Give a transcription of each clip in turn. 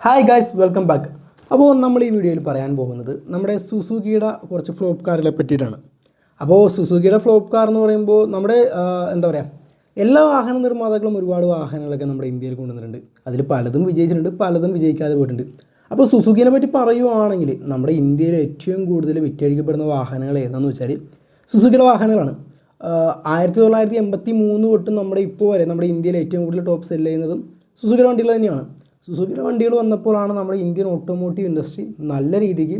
Hi guys, welcome back. അപ്പോൾ നമ്മൾ ഈ വീഡിയോയിൽ പറയാൻ പോകുന്നത് നമ്മുടെ സുസുക്കിയുടെ കുറച്ച് ഫ്ലോപ്പ് കാറുകളെ പറ്റിയിട്ടാണ്. അപ്പോൾ സുസുക്കിയുടെ ഫ്ലോപ്പ് കാർ എന്ന് പറയുമ്പോൾ നമ്മുടെ എന്താ പറയുക, എല്ലാ വാഹന നിർമ്മാതാക്കളും ഒരുപാട് വാഹനങ്ങളൊക്കെ നമ്മുടെ ഇന്ത്യയിൽ കൊണ്ടുവന്നിട്ടുണ്ട്. അതിൽ പലതും വിജയിച്ചിട്ടുണ്ട്, പലതും വിജയിക്കാതെ പോയിട്ടുണ്ട്. അപ്പോൾ സുസുക്കിനെ പറ്റി പറയുവാണെങ്കിൽ നമ്മുടെ ഇന്ത്യയിൽ ഏറ്റവും കൂടുതൽ വിറ്റഴിക്കപ്പെടുന്ന വാഹനങ്ങൾ ഏതാണെന്ന് വെച്ചാൽ സുസുക്കിയുടെ വാഹനങ്ങളാണ്. 1983 തൊട്ട് നമ്മുടെ ഇപ്പോൾ വരെ നമ്മുടെ ഇന്ത്യയിൽ ഏറ്റവും കൂടുതൽ ടോപ്പ് സെല്ല് ചെയ്യുന്നതും സുസുക്കിയുടെ വണ്ടികൾ തന്നെയാണ്. സുസുക്കിയുടെ വണ്ടികൾ വന്നപ്പോഴാണ് നമ്മുടെ ഇന്ത്യൻ ഓട്ടോമോട്ടീവ് ഇൻഡസ്ട്രി നല്ല രീതിക്ക്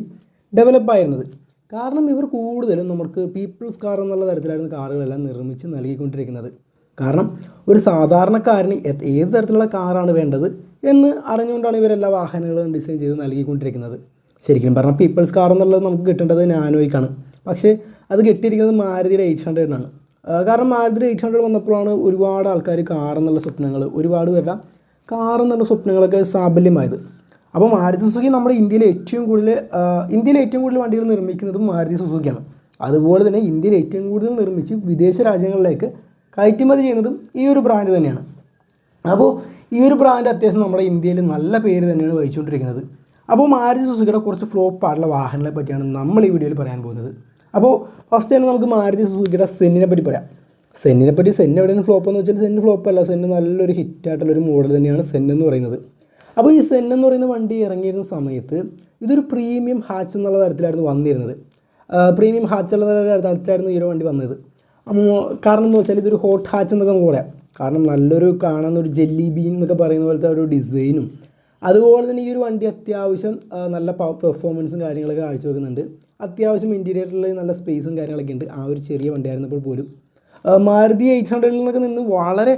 ഡെവലപ്പായിരുന്നത്. കാരണം ഇവർ കൂടുതലും നമുക്ക് പീപ്പിൾസ് കാർ എന്നുള്ള തരത്തിലായിരുന്നു കാറുകളെല്ലാം നിർമ്മിച്ച് നൽകിക്കൊണ്ടിരിക്കുന്നത്. കാരണം ഒരു സാധാരണക്കാരന് ഏത് തരത്തിലുള്ള കാറാണ് വേണ്ടത് എന്ന് അറിഞ്ഞുകൊണ്ടാണ് ഇവരെല്ലാ വാഹനങ്ങളും ഡിസൈൻ ചെയ്ത് നൽകിക്കൊണ്ടിരിക്കുന്നത്. ശരിക്കും പറഞ്ഞാൽ പീപ്പിൾസ് കാർ എന്നുള്ളത് നമുക്ക് കിട്ടേണ്ടത് നാനോയ്ക്കാണ്. പക്ഷേ അത് കിട്ടിയിരിക്കുന്നത് മാരുതിയുടെ 800 കാരണം മാരുതിയുടെ 800 വന്നപ്പോഴാണ് ഒരുപാട് ആൾക്കാർ കാർ എന്നുള്ള സ്വപ്നങ്ങൾ, ഒരുപാട് പേരുടെ കാർ എന്നുള്ള സ്വപ്നങ്ങളൊക്കെ സാഫല്യമായത്. അപ്പോൾ മാരുതി സുസുക്കി നമ്മുടെ ഇന്ത്യയിലെ ഏറ്റവും കൂടുതൽ വണ്ടികൾ നിർമ്മിക്കുന്നതും മാരുതി സുസുക്കിയാണ്. അതുപോലെ തന്നെ ഇന്ത്യയിൽ ഏറ്റവും കൂടുതൽ നിർമ്മിച്ച് വിദേശ രാജ്യങ്ങളിലേക്ക് കയറ്റുമതി ചെയ്യുന്നതും ഈ ഒരു ബ്രാൻഡ് തന്നെയാണ്. അപ്പോൾ ഈ ഒരു ബ്രാൻഡ് അത്യാവശ്യം നമ്മുടെ ഇന്ത്യയിൽ നല്ല പേര് തന്നെയാണ് വഹിച്ചുകൊണ്ടിരിക്കുന്നത്. അപ്പോൾ മാരുതി സുസുക്കിയുടെ കുറച്ച് ഫ്ലോപ്പായിട്ടുള്ള വാഹനങ്ങളെ പറ്റിയാണ് നമ്മൾ ഈ വീഡിയോയിൽ പറയാൻ പോകുന്നത്. അപ്പോൾ ഫസ്റ്റ് തന്നെ നമുക്ക് മാരുതി സുസുക്കിയുടെ സെന്നിനെ പറ്റി പറയാം. സെൻ എവിടെയാണ് ഫ്ലോപ്പ് എന്ന് വെച്ചാൽ സെൻ ഫ്ലോപ്പല്ല, സെൻ നല്ലൊരു ഹിറ്റായിട്ടുള്ളൊരു മോഡൽ തന്നെയാണ് സെൻ എന്ന് പറയുന്നത്. അപ്പോൾ ഈ സെൻ എന്ന് പറയുന്ന വണ്ടി ഇറങ്ങിയിരുന്ന സമയത്ത് ഇതൊരു പ്രീമിയം ഹാച്ച് എന്നുള്ള തരത്തിലായിരുന്നു വന്നിരുന്നത്. പ്രീമിയം ഹാച്ച് എന്നുള്ള തരത്തിലായിരുന്നു ഈ ഒരു വണ്ടി വന്നത്. കാരണം എന്ന് വെച്ചാൽ ഇതൊരു ഹോട്ട് ഹാച്ച് എന്നൊക്കെ നമുക്ക് പറയാം. കാരണം നല്ലൊരു കാണുന്ന ഒരു ജെല്ലി ബീൻ എന്നൊക്കെ പറയുന്ന പോലത്തെ ഒരു ഡിസൈനും, അതുപോലെ തന്നെ ഈ ഒരു വണ്ടി അത്യാവശ്യം നല്ല പെർഫോമൻസും കാര്യങ്ങളൊക്കെ കാഴ്ചവെക്കുന്നുണ്ട്. അത്യാവശ്യം ഇൻറ്റീരിയറിൽ നല്ല സ്പേസും കാര്യങ്ങളൊക്കെ ഉണ്ട്. ആ ഒരു ചെറിയ വണ്ടിയായിരുന്നപ്പോൾ പോലും മാരുതി 800 നിന്നൊക്കെ നിന്ന് വളരെ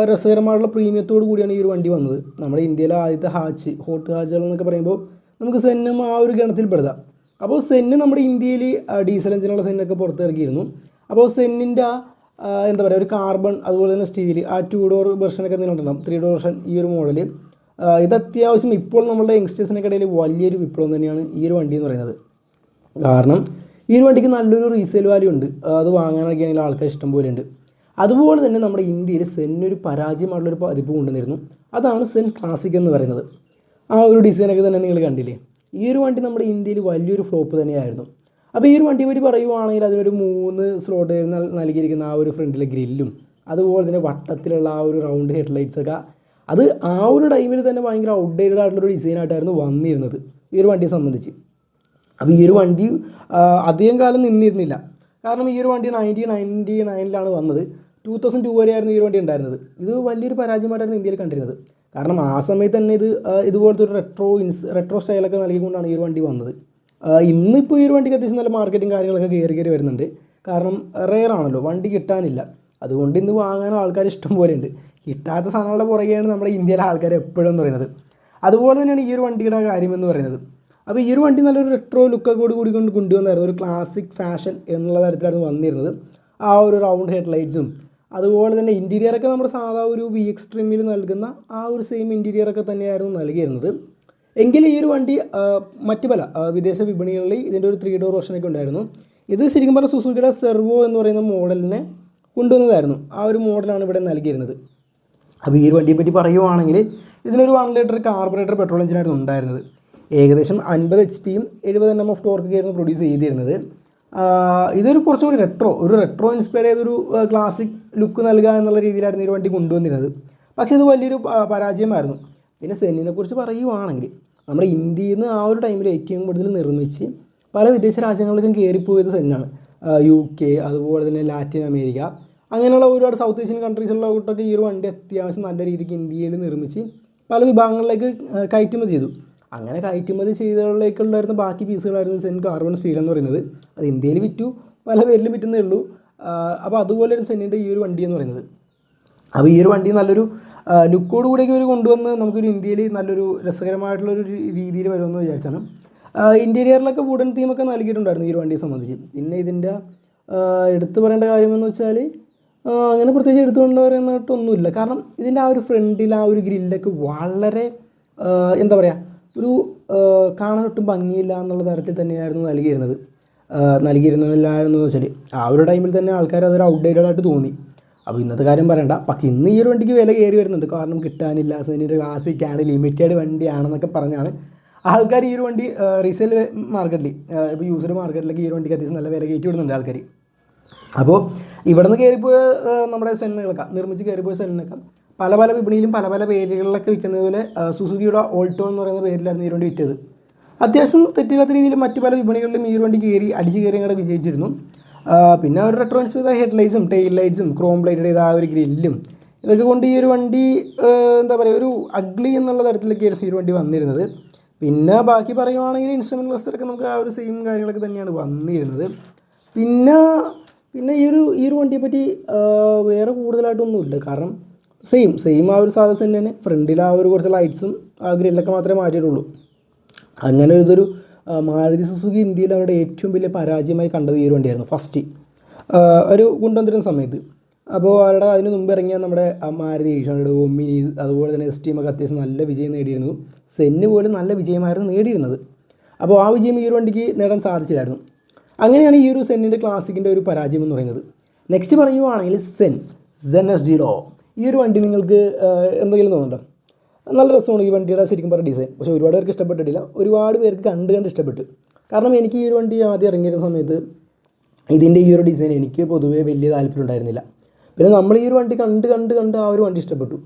രസകരമായിട്ടുള്ള പ്രീമിയത്തോടു കൂടിയാണ് ഈ ഒരു വണ്ടി വന്നത്. നമ്മുടെ ഇന്ത്യയിലെ ആദ്യത്തെ ഹോട്ട് ഹാച്ചുകൾ എന്നൊക്കെ പറയുമ്പോൾ നമുക്ക് സെന്നും ആ ഒരു ഗണത്തിൽപ്പെടുത്താം. അപ്പോൾ സെന്ന് നമ്മുടെ ഇന്ത്യയിൽ ഡീസൽ എഞ്ചിനുള്ള സെന്നൊക്കെ പുറത്തിറക്കിയിരുന്നു. അപ്പോൾ സെന്നിൻ്റെ എന്താ പറയുക, ഒരു കാർബൺ അതുപോലെ തന്നെ സ്റ്റീൽ ആ 2 ഡോർ വെർഷനൊക്കെ നിന്നുണ്ടാകും. 3 ഡോർ വെർഷൻ ഈ ഒരു മോഡൽ ഇത് അത്യാവശ്യം ഇപ്പോൾ നമ്മളുടെ യങ്സ്റ്റേഴ്സിനൊക്കെ ഇടയിൽ വലിയൊരു വിപ്ലവം തന്നെയാണ് ഈ ഒരു വണ്ടി എന്ന് പറയുന്നത്. കാരണം ഈ ഒരു വണ്ടിക്ക് നല്ലൊരു റീസെയിൽ വാല്യൂ ഉണ്ട്. അത് വാങ്ങാനൊക്കെ ആണെങ്കിൽ ആൾക്കാർ ഇഷ്ടം പോലെ ഉണ്ട്. അതുപോലെ തന്നെ നമ്മുടെ ഇന്ത്യയിൽ സെന്നൊരു പരാജയമായിട്ടുള്ളൊരു പതിപ്പ് കൊണ്ടുവന്നിരുന്നു. അതാണ് സെൻ ക്ലാസിക് എന്ന് പറയുന്നത്. ആ ഒരു ഡിസൈനൊക്കെ തന്നെ നിങ്ങൾ കണ്ടില്ലേ. ഈ ഒരു വണ്ടി നമ്മുടെ ഇന്ത്യയിൽ വലിയൊരു ഫ്ലോപ്പ് തന്നെയായിരുന്നു. അപ്പോൾ ഈ ഒരു വണ്ടിയെ പറ്റി പറയുവാണെങ്കിൽ അതിനൊരു 3 സ്ലോട്ട് നൽകിയിരിക്കുന്ന ആ ഒരു ഫ്രണ്ടിലെ ഗ്രില്ലും, അതുപോലെ തന്നെ വട്ടത്തിലുള്ള ആ ഒരു റൗണ്ട് ഹെഡ്ലൈറ്റ്സൊക്കെ അത് ആ ഒരു ടൈമിൽ തന്നെ ഭയങ്കര ഔട്ട്ഡേറ്റഡ് ആയിട്ടുള്ളൊരു ഡിസൈനായിട്ടായിരുന്നു വന്നിരുന്നത് ഈ ഒരു വണ്ടിയെ സംബന്ധിച്ച്. അപ്പോൾ ഈ ഒരു വണ്ടി അധികം കാലം നിന്നിരുന്നില്ല. കാരണം ഈ ഒരു വണ്ടി 1999 വന്നത്. 2002 വരെയായിരുന്നു ഈ ഒരു വണ്ടി ഉണ്ടായിരുന്നത്. ഇത് വലിയൊരു പരാജയമായിട്ടായിരുന്നു ഇന്ത്യയിൽ കണ്ടിരുന്നത്. കാരണം ആ സമയത്ത് തന്നെ ഇതുപോലത്തെ ഒരു റെട്രോ സ്റ്റൈലൊക്കെ നൽകിക്കൊണ്ടാണ് ഈ ഒരു വണ്ടി വന്നത്. ഇന്നിപ്പോൾ ഈ ഒരു വണ്ടിക്ക് അത്യാവശ്യം നല്ല മാർക്കറ്റിംഗ് കാര്യങ്ങളൊക്കെ കയറി വരുന്നുണ്ട്. കാരണം റെയർ ആണല്ലോ, വണ്ടി കിട്ടാനില്ല. അതുകൊണ്ട് ഇന്ന് വാങ്ങാൻ ആൾക്കാർ ഇഷ്ടം പോലെ ഉണ്ട്. കിട്ടാത്ത സാധനങ്ങളുടെ പുറകെയാണ് നമ്മുടെ ഇന്ത്യയിലെ ആൾക്കാർ എപ്പോഴും എന്ന് പറയുന്നത്. അതുപോലെ തന്നെയാണ് ഈ ഒരു വണ്ടിയുടെ കാര്യമെന്ന് പറയുന്നത്. അപ്പോൾ ഈ ഒരു വണ്ടി നല്ലൊരു റെട്രോ ലുക്കൊക്കെ കൂടി കൊണ്ടുവന്നായിരുന്നു. ഒരു ക്ലാസിക് ഫാഷൻ എന്നുള്ള തരത്തിലായിരുന്നു വന്നിരുന്നത്. ആ ഒരു റൗണ്ട് ഹെഡ് ലൈറ്റ്സും അതുപോലെ തന്നെ ഇൻറ്റീരിയറൊക്കെ നമ്മുടെ സാധാ ഒരു VX ട്രിമ്മിൽ നൽകുന്ന ആ ഒരു സെയിം ഇൻറ്റീരിയറൊക്കെ തന്നെയായിരുന്നു നൽകിയിരുന്നത്. എങ്കിലും ഈ ഒരു വണ്ടി മറ്റ് പല വിദേശ വിപണികളിൽ ഇതിൻ്റെ ഒരു 3 ഡോർ വെർഷനൊക്കെ ഉണ്ടായിരുന്നു. ഇത് ശരിക്കും പറഞ്ഞാൽ സുസുക്കിയുടെ സെർവോ എന്ന് പറയുന്ന മോഡലിനെ കൊണ്ടുവന്നതായിരുന്നു. ആ ഒരു മോഡലാണ് ഇവിടെ നൽകിയിരുന്നത്. അപ്പോൾ ഈ ഒരു വണ്ടിയെ പറ്റി പറയുവാണെങ്കിൽ ഇതിനൊരു 1 ലിറ്റർ കാർബറേറ്റർ പെട്രോൾ എഞ്ചിനായിരുന്നു ഉണ്ടായിരുന്നത്. ഏകദേശം 50 HP 70 Nm ഓഫ് ടോർക്കൊക്കെ ആയിരുന്നു പ്രൊഡ്യൂസ് ചെയ്തിരുന്നത്. ഇതൊരു കുറച്ചും കൂടി റെട്രോ ഇൻസ്പയർ ചെയ്തൊരു ക്ലാസിക് ലുക്ക് നൽകുക എന്നുള്ള രീതിയിലായിരുന്നു ഈ വണ്ടി കൊണ്ടുവന്നിരുന്നത്. പക്ഷേ ഇത് വലിയൊരു പരാജയമായിരുന്നു. പിന്നെ സെന്നിനെ കുറിച്ച് പറയുവാണെങ്കിൽ നമ്മുടെ ഇന്ത്യയിൽ നിന്ന് ആ ഒരു ടൈമിൽ ഏറ്റവും കൂടുതൽ നിർമ്മിച്ച് പല വിദേശ രാജ്യങ്ങളിലേക്കും കയറിപ്പോയത് സെന്നാണ്. UK, അതുപോലെ തന്നെ ലാറ്റിൻ അമേരിക്ക, അങ്ങനെയുള്ള ഒരുപാട് സൗത്ത് ഏഷ്യൻ കൺട്രീസിലോട്ടൊക്കെ ഈ ഒരു വണ്ടി അത്യാവശ്യം നല്ല രീതിക്ക് ഇന്ത്യയിൽ നിർമ്മിച്ച് പല വിഭാഗങ്ങളിലേക്ക് കയറ്റുമതി ചെയ്തു. അങ്ങനെ കയറ്റുമതി ചെയ്തതിലേക്കുണ്ടായിരുന്ന ബാക്കി പീസുകളായിരുന്നു സെൻ കാർബൺ സ്റ്റീൽ എന്ന് പറയുന്നത്. അത് ഇന്ത്യയിൽ വിറ്റു, പല പേരിലും വിറ്റുന്നേ ഉള്ളൂ. അപ്പോൾ അതുപോലെ സെന്നിൻ്റെ ഈ ഒരു വണ്ടി എന്ന് പറയുന്നത്. അപ്പോൾ ഈ ഒരു വണ്ടി നല്ലൊരു ലുക്കോട് കൂടിയൊക്കെ ഇവർ കൊണ്ടുവന്ന് നമുക്കൊരു ഇന്ത്യയിൽ നല്ലൊരു രസകരമായിട്ടുള്ളൊരു രീതിയിൽ വരുമെന്ന് വിചാരിച്ചാണ്. ഇൻറ്റീരിയറിലൊക്കെ വുഡൻ തീമൊക്കെ നൽകിയിട്ടുണ്ടായിരുന്നു ഈ ഒരു വണ്ടിയെ സംബന്ധിച്ച്. പിന്നെ ഇതിൻ്റെ എടുത്തു പറയേണ്ട കാര്യമെന്ന് വെച്ചാൽ അങ്ങനെ പ്രത്യേകിച്ച് എടുത്തുകൊണ്ട് പറയുന്നതായിട്ടൊന്നുമില്ല. കാരണം ഇതിൻ്റെ ആ ഒരു ഫ്രണ്ടിൽ ആ ഒരു ഗ്രില്ലൊക്കെ വളരെ എന്താ പറയുക, ഒരു കാണാനൊട്ടും ഭംഗിയില്ല എന്നുള്ള തരത്തിൽ തന്നെയായിരുന്നു നൽകിയിരുന്നില്ലായിരുന്നു എന്ന് വെച്ചാൽ ആ ഒരു ടൈമിൽ തന്നെ ആൾക്കാർ അതൊരു ഔട്ട്ഡേറ്റഡ് ആയിട്ട് തോന്നി. അപ്പോൾ ഇന്നത്തെ കാര്യം പറയണ്ട. പക്ഷേ ഇന്ന് ഈ ഒരു വണ്ടിക്ക് വില കയറി വരുന്നുണ്ട്. കാരണം കിട്ടാനില്ല, സെന്നിൻ്റെ ക്ലാസിക്കാണ്, ലിമിറ്റഡ് വണ്ടിയാണെന്നൊക്കെ പറഞ്ഞാണ് ആൾക്കാർ ഈ ഒരു വണ്ടി റീസെയിൽ മാർക്കറ്റിൽ, ഇപ്പോൾ യൂസ്ഡ് മാർക്കറ്റിലേക്ക് ഈ ഒരു വണ്ടിക്ക് അത്യാവശ്യം നല്ല വില കയറ്റി വിടുന്നുണ്ട് ആൾക്കാർ. അപ്പോൾ ഇവിടെ നിന്ന് കയറിപ്പോയ നമ്മുടെ സെല്ലിനൊക്കെ നിർമ്മിച്ച് കയറിപ്പോയ സെല്ലിനൊക്കെ പല പല വിപണിയിലും പല പല പേരുകളിലൊക്കെ വിൽക്കുന്നത് പോലെ സുസുക്കിയുടെ ഓൾട്ടോ എന്ന് പറയുന്ന പേരിലായിരുന്നു ഈ ഒരു വണ്ടി വിറ്റത്. അത്യാവശ്യം തെറ്റില്ലാത്ത രീതിയിൽ മറ്റ് പല വിപണികളിലും ഈ ഒരു വണ്ടി അടിച്ച് കയറി അങ്ങോട്ട് വിജയിച്ചിരുന്നു. പിന്നെ അവർ റെട്രോൺസ് ചെയ്ത ഹെഡ് ലൈറ്റ്സും ടെയിൽ ലൈറ്റ്സും ക്രോം പ്ലേറ്റഡ് ചെയ്ത ആ ഒരു ഗ്രില്ലും ഇതൊക്കെ കൊണ്ട് ഈ ഒരു വണ്ടി എന്താ പറയുക ഒരു അഗ്ലി എന്നുള്ള തരത്തിലൊക്കെയായിരുന്നു ഈ ഒരു വണ്ടി വന്നിരുന്നത്. പിന്നെ ബാക്കി പറയുവാണെങ്കിൽ ഇൻസ്ട്രുമെൻറ്റ് ക്ലസ്റ്ററൊക്കെ നമുക്ക് ആ ഒരു സെയിം കാര്യങ്ങളൊക്കെ തന്നെയാണ് വന്നിരുന്നത്. പിന്നെ ഈ ഒരു വണ്ടിയെ പറ്റി വേറെ കൂടുതലായിട്ടൊന്നുമില്ല. കാരണം സെയിം ആ ഒരു സാധനം തന്നെ ഫ്രണ്ടിൽ ആ ഒരു കുറച്ച് ലൈറ്റ്സും ആ ഗ്രില്ലൊക്കെ മാത്രമേ മാറ്റിയിട്ടുള്ളൂ. അങ്ങനെ ഇതൊരു മാരുതി സുസുക്കി ഇന്ത്യയിൽ അവരുടെ ഏറ്റവും വലിയ പരാജയമായി കണ്ടത് ഈ ഒരു വണ്ടിയായിരുന്നു ഫസ്റ്റ് ഒരു കൊണ്ടുവന്നിരുന്ന സമയത്ത്. അപ്പോൾ അവരുടെ അതിന് മുമ്പ് ഇറങ്ങിയ നമ്മുടെ മാരുതി 800, ഒമിനി, അതുപോലെ തന്നെ STM ഒക്കെ അത്യാവശ്യം നല്ല വിജയം നേടിയിരുന്നു. സെന്ന് പോലും നല്ല വിജയമായിരുന്നു നേടിയിരുന്നത്. അപ്പോൾ ആ വിജയം ഈ ഒരു വണ്ടിക്ക് നേടാൻ സാധിച്ചില്ലായിരുന്നു. അങ്ങനെയാണ് ഈ ഒരു സെന്നിൻ്റെ ക്ലാസിക്കിൻ്റെ ഒരു പരാജയം എന്ന് പറയുന്നത്. നെക്സ്റ്റ് പറയുവാണെങ്കിൽ സെൻ S0. ഈ ഒരു വണ്ടി നിങ്ങൾക്ക് എന്തെങ്കിലും തോന്നുന്നുണ്ടോ? നല്ല രസമാണ് ഈ വണ്ടിയുടെ ശരിക്കും പറഞ്ഞ ഡിസൈൻ. പക്ഷേ ഒരുപാട് പേർക്ക് ഇഷ്ടപ്പെട്ടിട്ടില്ല, ഒരുപാട് പേർക്ക് കണ്ട് ഇഷ്ടപ്പെട്ടു. കാരണം എനിക്ക് ഈ ഒരു വണ്ടി ആദ്യം ഇറങ്ങിയിരുന്ന സമയത്ത് ഇതിൻ്റെ ഈ ഒരു ഡിസൈൻ എനിക്ക് പൊതുവേ വലിയ താല്പര്യം ഉണ്ടായിരുന്നില്ല. പിന്നെ നമ്മൾ ഈ ഒരു വണ്ടി കണ്ട് ആ ഒരു വണ്ടി ഇഷ്ടപ്പെട്ടു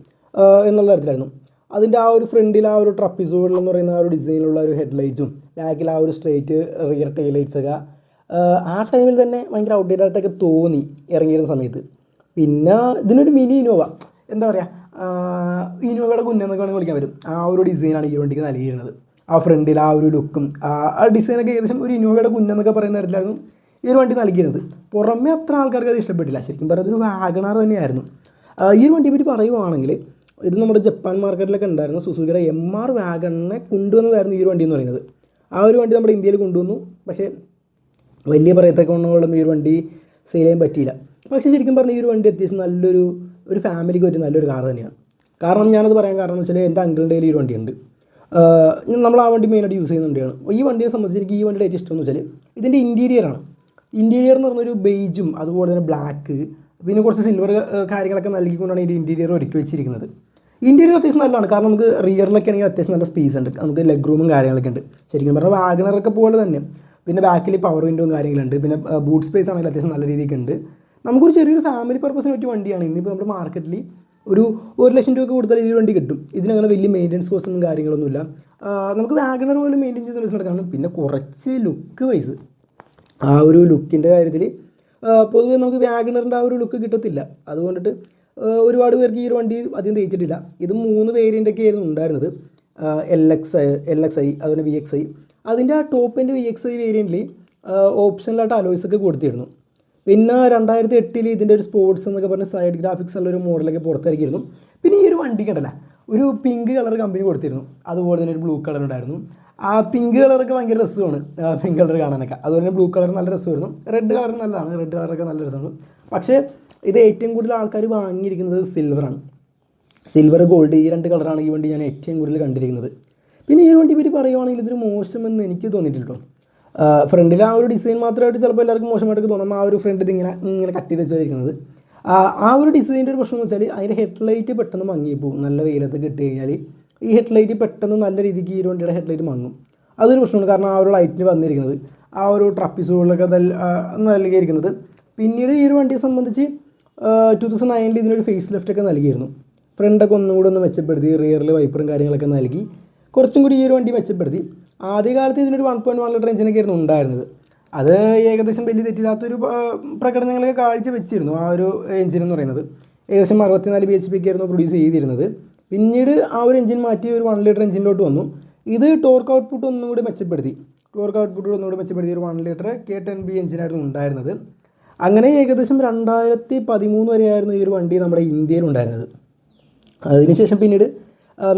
എന്നുള്ള തരത്തിലായിരുന്നു. അതിൻ്റെ ആ ഒരു ഫ്രണ്ടിൽ ആ ഒരു ട്രപ്പിസോഡിൽ എന്ന് പറയുന്ന ആ ഒരു ഡിസൈനിലുള്ള ഒരു ഹെഡ് ലൈറ്റ്സും ബാക്കിൽ ആ ഒരു സ്ട്രേറ്റ് റിയർ ടെയിൽ ലൈറ്റ്സൊക്കെ ആ ടൈമിൽ തന്നെ ഭയങ്കര ഔട്ട്ഡേറ്റഡ് ആയിട്ടൊക്കെ തോന്നി ഇറങ്ങിയിരുന്ന സമയത്ത്. പിന്നെ ഇതിനൊരു മിനി ഇന്നോവ, എന്താ പറയുക, ഇന്നോവയുടെ കുഞ്ഞെന്നൊക്കെ വേണമെങ്കിൽ വിളിക്കാൻ പറ്റും. ആ ഒരു ഡിസൈനാണ് ഈ വണ്ടിക്ക് നൽകിയിരുന്നത്. ആ ഫ്രണ്ടിൽ ആ ഒരു ലുക്കും ആ ഡിസൈനൊക്കെ ഏകദേശം ഒരു ഇന്നോവയുടെ കുഞ്ഞെന്നൊക്കെ പറയുന്ന തരത്തിലായിരുന്നു ഈ ഒരു വണ്ടി നൽകിയിരുന്നത്. പുറമേ അത്ര ആൾക്കാർക്ക് അത് ഇഷ്ടപ്പെട്ടില്ല. ശരിക്കും പറയുന്നത് ഒരു വാഗണാർ തന്നെയായിരുന്നു. ഈ ഒരു വണ്ടിയെ പറ്റി പറയുവാണെങ്കിൽ ഇത് നമ്മുടെ ജപ്പാൻ മാർക്കറ്റിലൊക്കെ ഉണ്ടായിരുന്നു സുസുക്കിയുടെ MR വാഗണിനെ കൊണ്ടുവന്നതായിരുന്നു ഈ ഒരു വണ്ടി എന്ന് പറയുന്നത്. ആ ഒരു വണ്ടി നമ്മുടെ ഇന്ത്യയിൽ കൊണ്ടുവന്നു. പക്ഷേ വലിയ പറയത്തക്കൊണ്ടും ഈ ഒരു വണ്ടി സെയിൽ ചെയ്യാൻ പറ്റിയില്ല. പക്ഷേ ശരിക്കും പറഞ്ഞാൽ ഈ ഒരു വണ്ടി അത്യാവശ്യം ഒരു ഫാമിലിക്ക് പറ്റിയ നല്ലൊരു കാർ തന്നെയാണ്. കാരണം ഞാനത് പറയാൻ കാരണം എന്ന് വെച്ചാൽ എൻ്റെ അങ്കിളിൻ്റെ കയ്യിൽ ഈ ഒരു വണ്ടിയുണ്ട്. നമ്മൾ ആ വണ്ടി മെയിനായിട്ട് യൂസ് ചെയ്യുന്ന വണ്ടിയാണ്. ഈ വണ്ടിയെ സംബന്ധിച്ച് എനിക്ക് ഈ വണ്ടിയുടെ ഏറ്റവും ഇഷ്ടം എന്ന് വെച്ചാൽ ഇതിൻ്റെ ഇൻറ്റീരിയറാണ്. ഇൻറ്റീരിയർ എന്ന് പറഞ്ഞൊരു ബേജും അതുപോലെ തന്നെ ബ്ലാക്ക് പിന്നെ കുറച്ച് സിൽവർ കാര്യങ്ങളൊക്കെ നൽകിക്കൊണ്ടാണ് ഇതിൻ്റെ ഇൻറ്റീരിയർ ഒരുക്കി വെച്ചിരിക്കുന്നത്. ഇൻറ്റീരിയർ അത്യാവശ്യം നല്ലതാണ്. കാരണം നമുക്ക് റിയറിലൊക്കെ ആണെങ്കിൽ അത്യാവശ്യം നല്ല സ്പേസ് ഉണ്ട്, നമുക്ക് ലെഗ് റൂമും കാര്യങ്ങളൊക്കെ ഉണ്ട്. ശരിക്കും പറഞ്ഞാൽ വാഗണറൊക്കെ പോലെ തന്നെ. പിന്നെ ബാക്കിൽ പവർ വിൻഡോയും കാര്യങ്ങളുണ്ട്. പിന്നെ ബൂട്ട് സ്പേസ് ആണെങ്കിൽ അത്യാവശ്യം നല്ല രീതിക്ക് ഉണ്ട്. നമുക്കൊരു ചെറിയൊരു ഫാമിലി പർപ്പസിന് പറ്റിയ വണ്ടിയാണ്. ഇന്നിപ്പോൾ നമ്മുടെ മാർക്കറ്റിൽ ഒരു 1,00,000 രൂപ കൊടുത്താൽ ഈ വണ്ടി കിട്ടും. ഇതിനങ്ങനെ വലിയ മെയിൻ്റനൻസ് കോസ്റ്റൊന്നും കാര്യങ്ങളൊന്നുമില്ല. നമുക്ക് വാഗണർ പോലെ മെയിൻറ്റെയിൻ ചെയ്ത് നടക്കണം. പിന്നെ കുറച്ച് ലുക്ക് വൈസ് ആ ഒരു ലുക്കിൻ്റെ കാര്യത്തിൽ പൊതുവെ നമുക്ക് വാഗണറിൻ്റെ ആ ഒരു ലുക്ക് കിട്ടത്തില്ല. അതുകൊണ്ടിട്ട് ഒരുപാട് പേർക്ക് ഈ ഒരു വണ്ടി അധികം തേച്ചിട്ടില്ല. ഇത് 3 വേരിയൻ്റൊക്കെ ആയിരുന്നു ഉണ്ടായിരുന്നത്. LXI അതുപോലെ VXI. അതിൻ്റെ ആ ടോപ്പ് എൻ്റെ VXI വേരിയൻറ്റിൽ ഓപ്ഷനിലായിട്ട് അലോയ്സൊക്കെ കൊടുത്തിരുന്നു. പിന്നെ 2008 ഇതിൻ്റെ ഒരു സ്പോർട്സ് എന്നൊക്കെ പറഞ്ഞ സൈഡ് ഗ്രാഫിക്സ് ഉള്ളൊരു മോഡലൊക്കെ പുറത്തിറക്കിയിരുന്നു. പിന്നെ ഈ ഒരു വണ്ടിക്ക് ഉണ്ടല്ല ഒരു പിങ്ക് കളർ കമ്പനി കൊടുത്തിരുന്നു. അതുപോലെ തന്നെ ഒരു ബ്ലൂ കളർ ഉണ്ടായിരുന്നു. ആ പിങ്ക് കളറൊക്കെ ഭയങ്കര രസമാണ്, പിങ്ക് കളർ കാണാനൊക്കെ. അതുപോലെ തന്നെ ബ്ലൂ കളർ നല്ല രസമായിരുന്നു. റെഡ് കളർ നല്ലതാണ്, റെഡ് കളറൊക്കെ നല്ല രസമാണ്. പക്ഷേ ഇത് ഏറ്റവും കൂടുതൽ ആൾക്കാർ വാങ്ങിയിരിക്കുന്നത് സിൽവറാണ്. സിൽവർ ഗോൾഡ് ഈ 2 കളറാണ് ഈ വണ്ടി ഞാൻ ഏറ്റവും കൂടുതൽ കണ്ടിരിക്കുന്നത്. പിന്നെ ഈ ഒരു വണ്ടി പറ്റി പറയുവാണെങ്കിൽ ഇതൊരു മോശമെന്ന് എനിക്ക് തോന്നിയിട്ടില്ല. ഫ്രണ്ടിൽ ആ ഒരു ഡിസൈൻ മാത്രമായിട്ട് ചിലപ്പോൾ എല്ലാവർക്കും മോശമായിട്ടൊക്കെ തോന്നും. ആ ഒരു ഫ്രണ്ട് ഇങ്ങനെ കട്ട് ചെയ്ത് വെച്ചിരിക്കുന്നത്. ആ ഒരു ഡിസൈൻ്റെ ഒരു പ്രശ്നം എന്ന് വെച്ചാൽ അതിൻ്റെ ഹെഡ്ലൈറ്റ് പെട്ടെന്ന് മങ്ങിപ്പോവും. നല്ല വെയിലത്തൊക്കെ ഇട്ട് കഴിഞ്ഞാൽ ഈ ഹെഡ്ലൈറ്റ് പെട്ടെന്ന് നല്ല രീതിക്ക് ഈ ഒരു വണ്ടിയുടെ ഹെഡ്ലൈറ്റ് മങ്ങും. അതൊരു പ്രശ്നമാണ്. കാരണം ആ ഒരു ലൈറ്റിന് വന്നിരിക്കുന്നത് ആ ഒരു ട്രപ്പിസോഡിലൊക്കെ നൽകിയിരിക്കുന്നത്. പിന്നീട് ഈ ഒരു വണ്ടിയെ സംബന്ധിച്ച് 2009 ഇതിനൊരു ഫേസ് ലിഫ്റ്റൊക്കെ നൽകിയിരുന്നു. ഫ്രണ്ടൊക്കെ ഒന്നും കൂടെ ഒന്ന് മെച്ചപ്പെടുത്തി, റിയറിൽ വൈപ്പറും കാര്യങ്ങളൊക്കെ നൽകി കുറച്ചും കൂടി ഈ ഒരു വണ്ടി മെച്ചപ്പെടുത്തി. ആദ്യകാലത്ത് ഇതിനൊരു 1.1 ലിറ്റർ എഞ്ചിനൊക്കെ ആയിരുന്നു ഉണ്ടായിരുന്നത്. അത് ഏകദേശം വലിയ തെറ്റില്ലാത്തൊരു പ്രകടനങ്ങളൊക്കെ കാഴ്ച വെച്ചിരുന്നു. ആ ഒരു എഞ്ചിൻ എന്ന് പറയുന്നത് ഏകദേശം 64 bhp ആയിരുന്നു പ്രൊഡ്യൂസ് ചെയ്തിരുന്നത്. പിന്നീട് ആ ഒരു എഞ്ചിൻ മാറ്റി ഒരു 1 ലിറ്റർ എഞ്ചിനിലോട്ട് വന്നു. ഇത് ടോർക്ക് ഔട്ട്പുട്ട് ഒന്നും കൂടി മെച്ചപ്പെടുത്തി ഒരു 1 ലിറ്റർ K10B എഞ്ചിനായിരുന്നു ഉണ്ടായിരുന്നത്. അങ്ങനെ ഏകദേശം 2013 വരെയായിരുന്നു ഈ ഒരു വണ്ടി നമ്മുടെ ഇന്ത്യയിൽ ഉണ്ടായിരുന്നത്. അതിനുശേഷം പിന്നീട്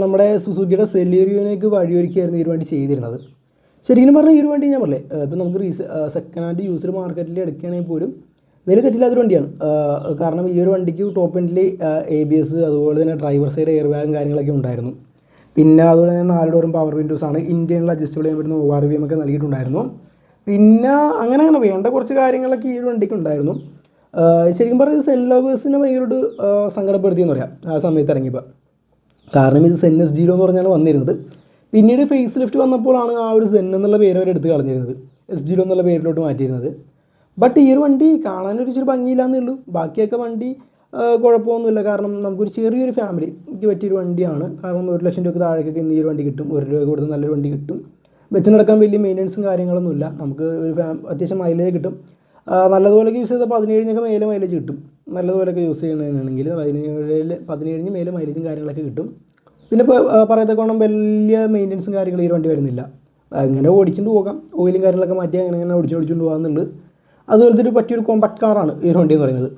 നമ്മുടെ സുസുക്കിയുടെ സെലീറിയോയിലേക്ക് വഴിയൊരുക്കിയായിരുന്നു ഈ ഒരു വണ്ടി ചെയ്തിരുന്നത്. ശരിക്കും പറഞ്ഞാൽ ഈ ഒരു വണ്ടി ഞാൻ പറഞ്ഞേ ഇപ്പോൾ നമുക്ക് സെക്കൻഡ് ഹാൻഡ് യൂസ്ഡ് മാർക്കറ്റിൽ എടുക്കുകയാണെങ്കിൽ പോലും വലിയ തെറ്റില്ലാത്തൊരു വണ്ടിയാണ്. കാരണം ഈ ഒരു വണ്ടിക്ക് ടോപ്പ് എൻഡിൽ ABS അതുപോലെ തന്നെ ഡ്രൈവർ സൈഡ് എയർ ബാഗും കാര്യങ്ങളൊക്കെ ഉണ്ടായിരുന്നു. പിന്നെ അതുപോലെ തന്നെ 4 ഡോറും പവർ വിൻഡോസാണ്. ഇന്ത്യനിൽ അഡ്ജസ്റ്റബിൾ ചെയ്യാൻ പറ്റുന്ന ORVM ഒക്കെ നൽകിയിട്ടുണ്ടായിരുന്നു. പിന്നെ അങ്ങനെ വേണ്ട കുറച്ച് കാര്യങ്ങളൊക്കെ ഈ ഒരു വണ്ടിക്ക് ഉണ്ടായിരുന്നു. ശരിക്കും പറഞ്ഞാൽ സെൻ ലവേഴ്സിനെ ഭയങ്കരമായിട്ട് സങ്കടപ്പെടുത്തിയെന്ന് പറയാം ആ സമയത്ത് ഇറങ്ങിയപ്പോൾ. കാരണം ഇത് സെൻ എസ് ജിലോ എന്ന് പറഞ്ഞാണ് വന്നിരുന്നത്. പിന്നീട് ഫേസ് ലിഫ്റ്റ് വന്നപ്പോഴാണ് ആ ഒരു സെൻ എന്നുള്ള പേര് അവർ എടുത്ത് കളഞ്ഞിരുന്നത്, എസ് ജിലോ എന്നുള്ള പേരിലോട്ട് മാറ്റിയിരുന്നത്. ബട്ട് ഈ ഒരു വണ്ടി കാണാനൊരു ഇച്ചിരി ഭംഗിയില്ലാന്നേ ഉള്ളൂ. ബാക്കിയൊക്കെ വണ്ടി കുഴപ്പമൊന്നുമില്ല. കാരണം നമുക്കൊരു ചെറിയൊരു ഫാമിലിക്ക് പറ്റിയൊരു വണ്ടിയാണ്. കാരണം 1 ലക്ഷം രൂപയ്ക്ക് താഴേക്കൊക്കെ ഇന്ന് ഈ ഒരു വണ്ടി കിട്ടും. 1 രൂപ കൊടുത്ത് നല്ലൊരു വണ്ടി കിട്ടും. വെച്ച് നടക്കാൻ വലിയ മെയിൻ്റനൻസും കാര്യങ്ങളൊന്നുമില്ല. നമുക്ക് ഒരു അത്യാവശ്യം മൈലേജ് കിട്ടും. നല്ലതുപോലെയൊക്കെ യൂസ് ചെയ്താൽ 17 മേലെ മൈലേജ് കിട്ടും. നല്ലതുപോലെയൊക്കെ യൂസ് ചെയ്യണമെന്നുണ്ടെങ്കിൽ 17 മേലെ മൈലേജും കാര്യങ്ങളൊക്കെ കിട്ടും. പിന്നെ ഇപ്പോൾ പറയത്തക്കോണം വലിയ മെയിൻ്റനൻസും കാര്യങ്ങളും ഈ വണ്ടി വരുന്നില്ല. അങ്ങനെ ഓടിച്ചുകൊണ്ട് പോകാം, ഓയിലും കാര്യങ്ങളൊക്കെ മാറ്റി അങ്ങനെ ഓടിച്ചുകൊണ്ട് പോകാമെന്നുള്ളത്. അതുപോലത്തെ ഒരു പറ്റിയൊരു കോമ്പാക്ട് കാറാണ് ഈ വണ്ടി എന്ന് പറയുന്നത്.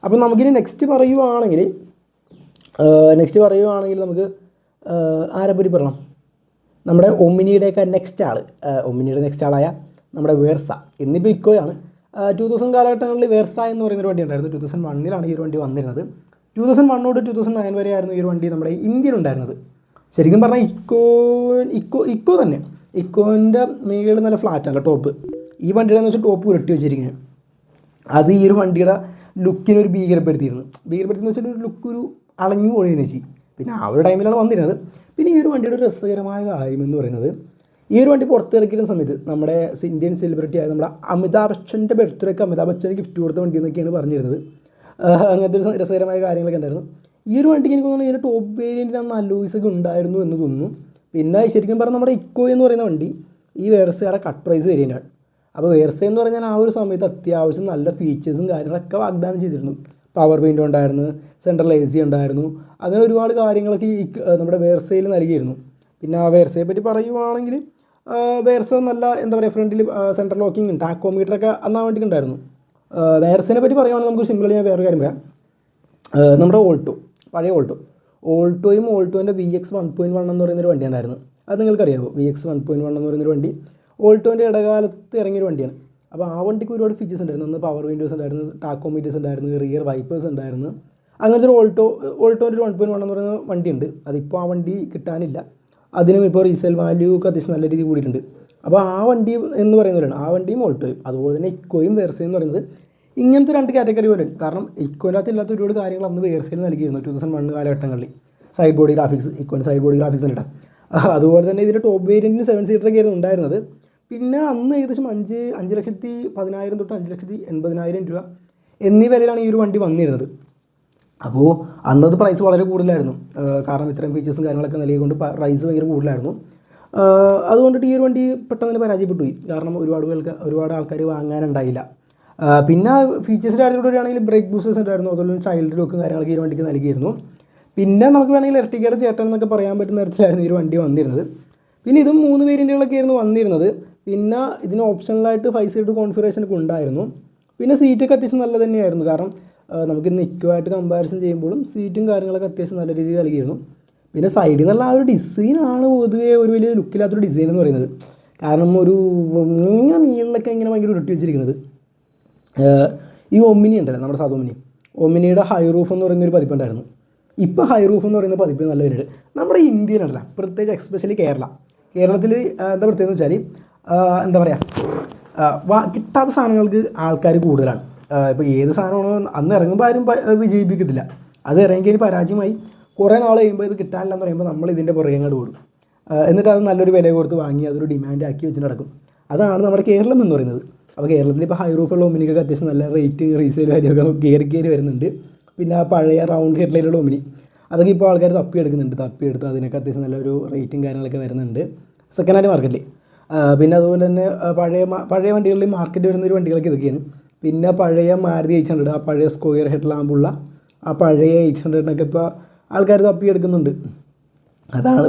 അപ്പം നമുക്കിനി നെക്സ്റ്റ് പറയുവാണെങ്കിൽ നമുക്ക് ആരെപ്പറ്റി പറയണം? നമ്മുടെ ഒമിനിയുടെയൊക്കെ നെക്സ്റ്റ് ആളായ നമ്മുടെ വേർസ. ഇന്നിപ്പോൾ ഇക്കോയാണ്. 2000 കാലഘട്ടങ്ങളിൽ വേർസ എന്ന് പറയുന്നൊരു വണ്ടി ഉണ്ടായിരുന്നു. 2001 ഈ ഒരു വണ്ടി വന്നിരുന്നത്. 2001 തൊട്ട് 2009 വരെ ആയിരുന്നു ഈ ഒരു വണ്ടി നമ്മുടെ ഇന്ത്യയിൽ ഉണ്ടായിരുന്നത്. ശരിക്കും പറഞ്ഞാൽ ഇക്കോ തന്നെ, ഇക്കോൻ്റെ മേളിൽ നല്ല ഫ്ലാറ്റാണ് ടോപ്പ്. ഈ വണ്ടിയുടെ എന്ന് വെച്ചാൽ ടോപ്പ് ഉരുട്ടി വെച്ചിരിക്കുന്നത്. അത് ഈ ഒരു വണ്ടിയുടെ ലുക്കിനെ ഒരു ഭീകരപ്പെടുത്തിയെന്ന് വെച്ചാൽ ഒരു ലുക്ക് ഒരു അളഞ്ഞു പോയിരുന്നു വെച്ച്. പിന്നെ ആ ഒരു ടൈമിലാണ് വന്നിരുന്നത്. പിന്നെ ഈ ഒരു വണ്ടിയുടെ ഒരു രസകരമായ കാര്യം എന്ന് പറയുന്നത്, ഈ ഒരു വണ്ടി പുറത്തിറക്കിയ സമയത്ത് നമ്മുടെ ഇന്ത്യൻ സെലിബ്രിറ്റി ആയ നമ്മുടെ അമിതാഭ് ബച്ചൻ്റെ ബർത്ത്ഡേക്ക് അമിതാഭ് ബച്ചന് ഗിഫ്റ്റ് കൊടുത്ത വണ്ടി എന്നൊക്കെയാണ് പറഞ്ഞിരുന്നത്. അങ്ങനത്തെ ഒരു രസകരമായ കാര്യങ്ങളൊക്കെ ഉണ്ടായിരുന്നു. ഈ ഒരു വണ്ടിക്ക് എനിക്ക് തോന്നുന്നു ഇതിൻ്റെ ടോപ്പ് വേരിയൻറ്റിന് അന്ന് അലോയ്സൊക്കെ ഉണ്ടായിരുന്നു എന്ന് തോന്നുന്നു. പിന്നെ ശരിക്കും പറഞ്ഞാൽ നമ്മുടെ ഇക്കോ എന്ന് പറയുന്ന വണ്ടി ഈ വേർസയുടെ കട്ട് പ്രൈസ് വേരിയൻ്റാണ്. അപ്പോൾ വേർസ എന്ന് പറഞ്ഞാൽ ആ ഒരു സമയത്ത് അത്യാവശ്യം നല്ല ഫീച്ചേഴ്സും കാര്യങ്ങളൊക്കെ വാഗ്ദാനം ചെയ്തിരുന്നു. പവർ വിൻഡോ ഉണ്ടായിരുന്നു, സെൻട്രൽ എ സി ഉണ്ടായിരുന്നു, അങ്ങനെ ഒരുപാട് കാര്യങ്ങളൊക്കെ ഈ നമ്മുടെ വേർസയിൽ നൽകിയിരുന്നു. പിന്നെ ആ വേർസയെ പറ്റി പറയുവാണെങ്കിൽ വേർസ നല്ല എന്താ പറയുക, ഫ്രണ്ടിൽ സെൻട്രൽ ലോക്കിങ് ടാക്കോമീറ്ററൊക്കെ അന്ന് ആ വണ്ടിക്ക് ഉണ്ടായിരുന്നു. വേർസയെ പറ്റി പറയുവാണെങ്കിൽ നമുക്ക് സിമ്പിളായി ഞാൻ വേറൊരു കാര്യം പറയാം. നമ്മുടെ പഴയ ഓൾട്ടോയും ഓൾട്ടോൻ്റെ VX 1.1 എന്ന് പറയുന്നൊരു വണ്ടി ഉണ്ടായിരുന്നു. അത് നിങ്ങൾക്കറിയാമോ? VX 1.1 എന്ന് പറയുന്നൊരു വണ്ടി ഓൾട്ടോൻ്റെ ഇടകാലത്ത് ഇറങ്ങിയൊരു വണ്ടിയാണ്. അപ്പോൾ ആ വണ്ടിക്ക് ഒരുപാട് ഫീച്ചേഴ്സ് ഉണ്ടായിരുന്നു. അന്ന് പവർ വിൻഡോസ് ഉണ്ടായിരുന്നു, ടാക്കോമീറ്റേഴ്സ് ഉണ്ടായിരുന്നു, റിയർ വൈപ്പേഴ്സ് ഉണ്ടായിരുന്നു. അങ്ങനത്തെ ഒരു ഓൾട്ടോൻ്റെ ഒരു 1.1 എന്ന് പറയുന്ന വണ്ടിയുണ്ട്. അതിപ്പോൾ ആ വണ്ടി കിട്ടാനില്ല. അതിനും ഇപ്പോൾ റീസെയിൽ വാല്യൂ ഒക്കെ അത്യാവശ്യം നല്ല രീതിയിൽ കൂടിയിട്ടുണ്ട്. അപ്പോൾ ആ വണ്ടി എന്ന് പറയുന്നവരാണ് ആ വണ്ടിയും ഓൾട്ടോയും. അതുപോലെ തന്നെ ഇക്കോയും വേർസയും എന്ന് പറയുന്നത് ഇങ്ങനത്തെ 2 കാറ്റഗറി പോലെയാണ്. കാരണം ഇക്കോനകത്ത് ഇല്ലാത്ത ഒരുപാട് കാര്യങ്ങൾ അന്ന് വേർസയിൽ നൽകിയിരുന്നു 2001 കാലഘട്ടങ്ങളിൽ. സൈഡ് ബോഡി ഗ്രാഫിക്സ്, ഇക്കോൻ്റെ സൈഡ് ബോഡി ഗ്രാഫിക്സ് ഉണ്ട്. അതുപോലെ തന്നെ ഇതിൻ്റെ ടോപ്പ് വേരിയൻറ്റിന് 7 സീറ്ററൊക്കെ ആയിരുന്നു ഉണ്ടായിരുന്നത്. പിന്നെ അന്ന് ഏകദേശം 5,10,000 തൊട്ട് 5,80,000 രൂപ എന്നീ വിലയിലാണ് ഈ ഒരു വണ്ടി വന്നിരുന്നത്. അപ്പോൾ അന്നത് പ്രൈസ് വളരെ കൂടുതലായിരുന്നു. കാരണം ഇത്രയും ഫീച്ചേഴ്സും കാര്യങ്ങളൊക്കെ നൽകിക്കൊണ്ട് പ്രൈസ് ഭയങ്കര കൂടുതലായിരുന്നു. അതുകൊണ്ടിട്ട് ഈ ഒരു വണ്ടി പെട്ടെന്ന് തന്നെ പരാജയപ്പെട്ടു പോയി. കാരണം ഒരുപാട് ആൾക്കാർ വാങ്ങാനുണ്ടായില്ല. പിന്നെ ഫീച്ചേഴ്സിൻ്റെ കാര്യത്തിലൂടെ വരികയാണെങ്കിൽ ബ്രേക്ക് ബൂസ്റ്റേഴ്സ് ഉണ്ടായിരുന്നു, അതുപോലെ ചൈൽഡ് ലോക്കും കാര്യങ്ങളൊക്കെ ഈ വണ്ടിക്ക് നൽകിയിരുന്നു. പിന്നെ നമുക്ക് വേണമെങ്കിൽ എർട്ടിഗയുടെ ചേട്ടൻ എന്നൊക്കെ പറയാൻ പറ്റുന്ന തരത്തിലായിരുന്നു ഈ ഒരു വണ്ടി വന്നിരുന്നത്. പിന്നെ ഇതും 3 വേരിയൻറ്റുകളൊക്കെ ആയിരുന്നു വന്നിരുന്നത്. പിന്നെ ഇതിന് ഓപ്ഷണലായിട്ട് 5 സീറ്റ് കോൺഫിഗറേഷനൊക്കെ ഉണ്ടായിരുന്നു. പിന്നെ സീറ്റൊക്കെ അത്യാവശ്യം നല്ല തന്നെയായിരുന്നു. കാരണം നമുക്ക് നിക്കുമായിട്ട് കമ്പാരിസൺ ചെയ്യുമ്പോഴും സീറ്റും കാര്യങ്ങളൊക്കെ അത്യാവശ്യം നല്ല രീതിയിൽ നൽകിയിരുന്നു. പിന്നെ സൈഡിൽ നിന്നുള്ള ആ ഒരു ഡിസൈനാണ് പൊതുവേ ഒരു വലിയ ലുക്കില്ലാത്തൊരു ഡിസൈൻ എന്ന് പറയുന്നത്. കാരണം ഒരു നീളിലൊക്കെ ഇങ്ങനെ ഭയങ്കര ഉരുട്ടി വെച്ചിരിക്കുന്നത്. ഈ ഒമിനി ഉണ്ടല്ലോ, നമ്മുടെ സാധാ ഒമിനിയുടെ ഹൈ റൂഫ് എന്ന് പറയുന്നൊരു പതിപ്പുണ്ടായിരുന്നു. ഇപ്പോൾ ഹൈ റൂഫ് എന്ന് പറയുന്ന പതിപ്പ് നല്ല പേരുണ്ട്. നമ്മുടെ ഇന്ത്യയിലുണ്ടല്ലോ, പ്രത്യേകിച്ച് എക്സ്പെഷ്യലി കേരളത്തിൽ എന്താ പ്രത്യേകത എന്ന് വെച്ചാൽ എന്താ പറയുക, കിട്ടാത്ത സാധനങ്ങൾക്ക് ആൾക്കാർ കൂടുതലാണ്. ഇപ്പോൾ ഏത് സാധനമാണോ അന്ന് ഇറങ്ങുമ്പോൾ ആരും വിജയിപ്പിക്കത്തില്ല. അത് ഇറങ്ങിക്കഴിഞ്ഞ് പരാജയമായി കുറേ നാൾ കഴിയുമ്പോൾ ഇത് കിട്ടാനില്ലെന്ന് പറയുമ്പോൾ നമ്മൾ ഇതിൻ്റെ പുറകെ അങ്ങോട്ട് ഓടും. എന്നിട്ട് അത് നല്ലൊരു വില കൊടുത്ത് വാങ്ങി അതൊരു ഡിമാൻഡ് ആക്കി വെച്ചിട്ട് നടക്കും. അതാണ് നമ്മുടെ കേരളം എന്ന് പറയുന്നത്. അപ്പോൾ കേരളത്തിൽ ഇപ്പോൾ ഹൈ റൂഫുള്ള ഒമിനിക്കൊക്കെ അത്യാവശ്യം നല്ല റേറ്റ് റീസെയിൽ വാല്യൊക്കെ കയറി വരുന്നുണ്ട്. പിന്നെ ആ പഴയ റൗണ്ട് ഹെഡ്ലൈനുള്ള ഒമിനി അതൊക്കെ ഇപ്പോൾ ആൾക്കാർ തപ്പിയെടുത്ത് അതിനൊക്കെ അത്യാവശ്യം നല്ലൊരു റേറ്റും കാര്യങ്ങളൊക്കെ വരുന്നുണ്ട് സെക്കൻഡ് ഹാൻഡ് മാർക്കറ്റിൽ. പിന്നെ അതുപോലെ തന്നെ പഴയ വണ്ടികളിൽ മാർക്കറ്റ് വരുന്നൊരു വണ്ടികളൊക്കെ ഇതൊക്കെയാണ്. പിന്നെ പഴയ മാരുതി 800, ആ പഴയ സ്ക്വയർ ഹെഡ് ലാമ്പുള്ള ആ പഴയ 800 ഇപ്പോൾ ആൾക്കാർ തപ്പിയെടുക്കുന്നുണ്ട്. അതാണ്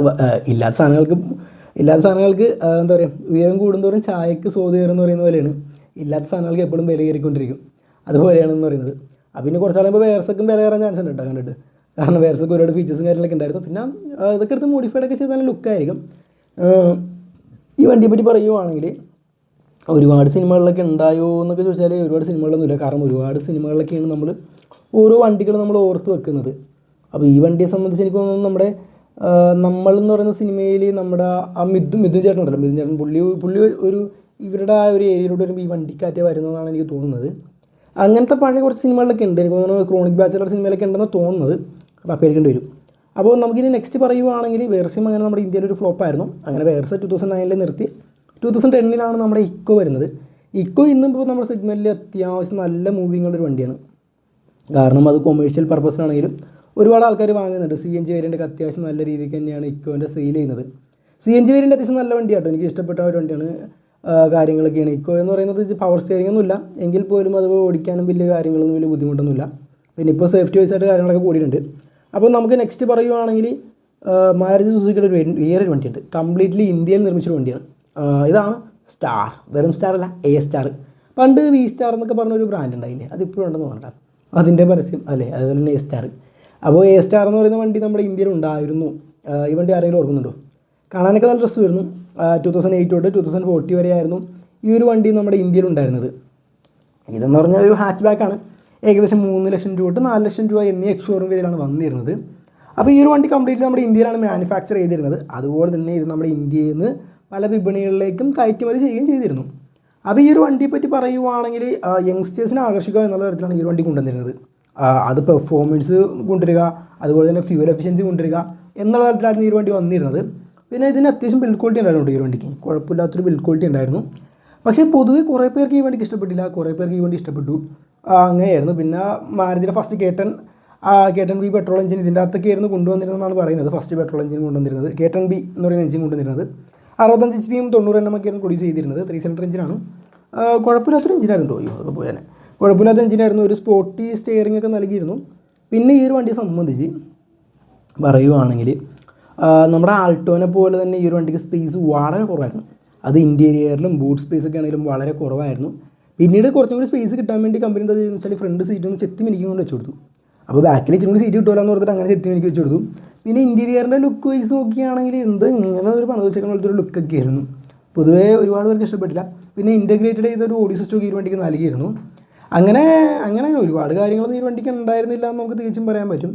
ഇല്ലാത്ത സാധനങ്ങൾക്ക് എന്താ പറയുക, ഉയരം കൂടുന്തോറും ചായക്ക് സ്വാദ് കയറുമെന്ന് പറയുന്ന പോലെയാണ്. ഇല്ലാത്ത സാധനങ്ങൾക്ക് എപ്പോഴും വില കയറിക്കൊണ്ടിരിക്കും. അതുപോലെയാണെന്ന് പറയുന്നത്. പിന്നെ കുറച്ച് ആളുമ്പോൾ വേർസക്കും വില കയറാൻ ചാൻസ് ഉണ്ട് കേട്ടോ കണ്ടിട്ട്. കാരണം വേർസക്ക് ഒരുപാട് ഫീച്ചേഴ്സും കാര്യങ്ങളൊക്കെ ഉണ്ടായിരുന്നു. പിന്നെ ഇതൊക്കെ എടുത്ത് മോഡിഫൈഡ് ഒക്കെ ചെയ്ത് നല്ല ലുക്കായിരിക്കും. ഈ വണ്ടിയെ പറ്റി പറയുവാണെങ്കിൽ ഒരുപാട് സിനിമകളിലൊക്കെ ഉണ്ടായോ എന്നൊക്കെ ചോദിച്ചാൽ ഒരുപാട് സിനിമകളൊന്നുമില്ല. കാരണം ഒരുപാട് സിനിമകളിലൊക്കെയാണ് നമ്മൾ ഓരോ വണ്ടികൾ നമ്മൾ ഓർത്ത് വെക്കുന്നത്. അപ്പോൾ ഈ വണ്ടിയെ സംബന്ധിച്ച് എനിക്ക് തോന്നുന്നു നമ്മുടെ നമ്മളെന്ന് പറയുന്ന സിനിമയിൽ നമ്മുടെ ആ മിഥുൻ ചേട്ടൻ ഉണ്ടല്ലോ, പുള്ളി ഒരു ഇവരുടെ ആ ഒരു ഏരിയയിലൂടെ വരുമ്പോൾ ഈ വണ്ടിക്കാറ്റ് വരുന്നതെന്നാണ് എനിക്ക് തോന്നുന്നത്. അങ്ങനത്തെ പഴയ കുറച്ച് സിനിമകളിലൊക്കെ ഉണ്ട്. എനിക്ക് തോന്നുന്നു ക്രോണിക് ബാച്ചിലർ സിനിമയിലൊക്കെ ഉണ്ടെന്ന് തോന്നുന്നത്. തപ്പിയെടുക്കേണ്ടി വരും. അപ്പോൾ നമുക്കിനി നെക്സ്റ്റ് പറയുവാണെങ്കിൽ വേർസ്യം അങ്ങനെ നമ്മുടെ ഇന്ത്യയിൽ ഒരു ഫ്ലോപ്പായിരുന്നു. അങ്ങനെ വേർസ് 2009 നിർത്തി 2010 നമ്മുടെ ഇക്കോ വരുന്നത്. ഇക്കോ ഇന്നിപ്പോൾ നമ്മുടെ സെഗ്മെൻറ്റിൽ അത്യാവശ്യം നല്ല മൂവിങ്ങുള്ളൊരു വണ്ടിയാണ്. കാരണം അത് കൊമേഴ്ഷ്യൽ പർപ്പസിനാണെങ്കിലും ഒരുപാട് ആൾക്കാർ വാങ്ങുന്നുണ്ട്. CNG വേരിയൻ്റൊക്കെ അത്യാവശ്യം നല്ല രീതിക്ക് തന്നെയാണ് ഇക്കോൻ്റെ സെയിൽ ചെയ്യുന്നത്. CNG വേരിയൻ്റ് അത്യാവശ്യം നല്ല വണ്ടിയാട്ടോ, എനിക്ക് ഇഷ്ടപ്പെട്ട ഒരു വണ്ടിയാണ്. കാര്യങ്ങളൊക്കെയാണ് ഇക്കോ എന്ന് പറയുന്നത്. പവർ സ്റ്റിയറിംഗ് ഒന്നുമില്ല എങ്കിൽ പോലും അത് ഓടിക്കാനും വലിയ കാര്യങ്ങളൊന്നും വലിയ ബുദ്ധിമുട്ടൊന്നുമില്ല. പിന്നെ ഇപ്പോൾ സേഫ്റ്റി വൈസായിട്ട് കാര്യങ്ങളൊക്കെ കൂടിയിട്ടുണ്ട്. അപ്പോൾ നമുക്ക് നെക്സ്റ്റ് പറയുവാണെങ്കിൽ മാരുതി സുസുക്കിയുടെ വേറൊരു വണ്ടിയുണ്ട്. കംപ്ലീറ്റ്ലി ഇന്ത്യയിൽ നിർമ്മിച്ചൊരു വണ്ടിയാണ്. ഇതാണ് സ്റ്റാർ. വെറും സ്റ്റാർ അല്ല, A സ്റ്റാർ. പണ്ട് V സ്റ്റാർ എന്നൊക്കെ പറഞ്ഞൊരു ബ്രാൻഡ് ഉണ്ടായില്ലേ, അതിപ്പോഴും ഉണ്ടെന്ന് പറഞ്ഞാൽ അതിൻ്റെ പരസ്യം അല്ലേ. അതുപോലെ തന്നെ A സ്റ്റാർ. അപ്പോൾ A സ്റ്റാർ എന്ന് പറയുന്ന വണ്ടി നമ്മുടെ ഇന്ത്യയിൽ ഉണ്ടായിരുന്നു. ഈ വണ്ടി ആരെങ്കിലും ഓർക്കുന്നുണ്ടോ? കാണാനൊക്കെ നല്ല ഡ്രസ്സ് വരുന്നു. 2008 തൊട്ട് 2040 വരെ ആയിരുന്നു ഈ ഒരു വണ്ടി നമ്മുടെ ഇന്ത്യയിൽ ഉണ്ടായിരുന്നത്. ഇതെന്ന് പറഞ്ഞാൽ ഒരു ഹാച്ച് ബാക്കാണ്. ഏകദേശം 3 ലക്ഷം രൂപ തൊട്ട് 4 ലക്ഷം രൂപ എന്നീ എക്സ്ഷോറൂം വിലയിലാണ് വന്നിരുന്നത്. അപ്പോൾ ഈ ഒരു വണ്ടി കംപ്ലീറ്റ്ലി നമ്മുടെ ഇന്ത്യയിലാണ് മാനുഫാക്ചർ ചെയ്തിരുന്നത്. അതുപോലെ തന്നെ ഇത് നമ്മുടെ ഇന്ത്യയിൽ നിന്ന് പല വിപണികളിലേക്കും കയറ്റുമതി ചെയ്യുകയും ചെയ്തിരുന്നു. അപ്പോൾ ഈ ഒരു വണ്ടിയെ പറ്റി പറയുവാണെങ്കിൽ യങ്സ്റ്റേഴ്സിനെ ആകർഷിക്കുക എന്നുള്ള തരത്തിലാണ് ഈ ഒരു വണ്ടി കൊണ്ടുവന്നിരുന്നത്. അത് പെർഫോമൻസ് കൊണ്ടുവരിക, അതുപോലെ തന്നെ ഫ്യൂൽ എഫിഷ്യൻസി കൊണ്ടുവരിക എന്നുള്ള തരത്തിലായിരുന്നു ഈ ഒരു വണ്ടി വന്നിരുന്നത്. പിന്നെ ഇതിന് അത്യാവശ്യം ബിൽഡ് ക്വാളിറ്റി ഉണ്ടായിരുന്നു. ഈ ഒരു വണ്ടിക്ക് കുഴപ്പമില്ലാത്തൊരു ബിൽഡ് ക്വാളിറ്റി ഉണ്ടായിരുന്നു. പക്ഷേ പൊതുവെ കുറേ പേർക്ക് ഈ വണ്ടിക്ക് ഇഷ്ടപ്പെട്ടില്ല, കുറേ പേർക്ക് ഈ വണ്ടി ഇഷ്ടപ്പെട്ടു. അങ്ങനെയായിരുന്നു. പിന്നെ മാരുതിയുടെ ഫസ്റ്റ് കേട്ടൺ ബി പെട്രോൾ എഞ്ചിൻ ഇതിൻ്റെ അകത്തൊക്കെ ആയിരുന്നു കൊണ്ടുവന്നിരുന്നതെന്നാണ് പറയുന്നത്. ഫസ്റ്റ് പെട്രോൾ എഞ്ചിൻ കൊണ്ടുവന്നിരുന്നത് കേട്ടൺ ബി എന്ന് പറയുന്ന എഞ്ചിൻ കൊണ്ടുവന്നിരുന്നത് 65 HP 90 Nm ഒക്കെയായിരുന്നു പ്രൊഡ്യൂസ് ചെയ്തിരുന്നത്. 3 സിലിണ്ടർ എഞ്ചിനാണ്. കുഴപ്പമില്ലാത്തൊരു എഞ്ചിനായിരുന്നു തോന്നി. അതൊക്കെ പോയാൽ കുഴപ്പമില്ലാത്ത എഞ്ചിനായിരുന്നു. ഒരു സ്പോർട്ടി സ്റ്റിയറിംഗ് ഒക്കെ നൽകിയിരുന്നു. പിന്നെ ഈ ഒരു വണ്ടിയെ സംബന്ധിച്ച് പറയുവാണെങ്കിൽ നമ്മുടെ ആൾട്ടോനെ പോലെ തന്നെ ഈ ഒരു വണ്ടിക്ക് സ്പേസ് വളരെ കുറവായിരുന്നു. അത് ഇൻറ്റീരിയറിലും ബൂട്ട് സ്പേസ് ഒക്കെ ആണെങ്കിലും വളരെ കുറവായിരുന്നു. പിന്നീട് കുറച്ചും കൂടി സ്പേസ് കിട്ടാൻ വേണ്ടി കമ്പനി എന്താ ചെയ്യുന്നത് വെച്ചാൽ ഫ്രണ്ട് സീറ്റ് ഒന്ന് ചെത്തി മിനിക്കും കൊണ്ട് വെച്ച് കൊടുത്തു. അപ്പോൾ ബാക്കിൽ ഇച്ചിരി കൂടി സീറ്റ് കിട്ടുമല്ലോ എന്ന് പറഞ്ഞിട്ട് അങ്ങനെ ചെത്തി മിനിക്ക് വെച്ച് കൊടുത്തു. പിന്നെ ഇൻറ്റീരിയറിൻ്റെ ലുക്ക് വൈസ് നോക്കുകയാണെങ്കിൽ ഇങ്ങനെ ഒരു പണം വെച്ചേക്കുന്ന പോലത്തെ ഒരു ലുക്കൊക്കെ ആയിരുന്നു. പൊതുവേ ഒരുപാട് പേർക്ക് ഇഷ്ടപ്പെട്ടില്ല. പിന്നെ ഇൻറ്റഗ്രേറ്റഡ് ചെയ്തൊരു ഓഡിയോ സിസ്റ്റം ഈ വണ്ടിക്ക് നൽകിയിരുന്നു. അങ്ങനെ ഒരുപാട് കാര്യങ്ങളൊന്നും ഈ വണ്ടിക്ക് ഉണ്ടായിരുന്നില്ല എന്ന് നമുക്ക് തികച്ചും പറയാൻ പറ്റും.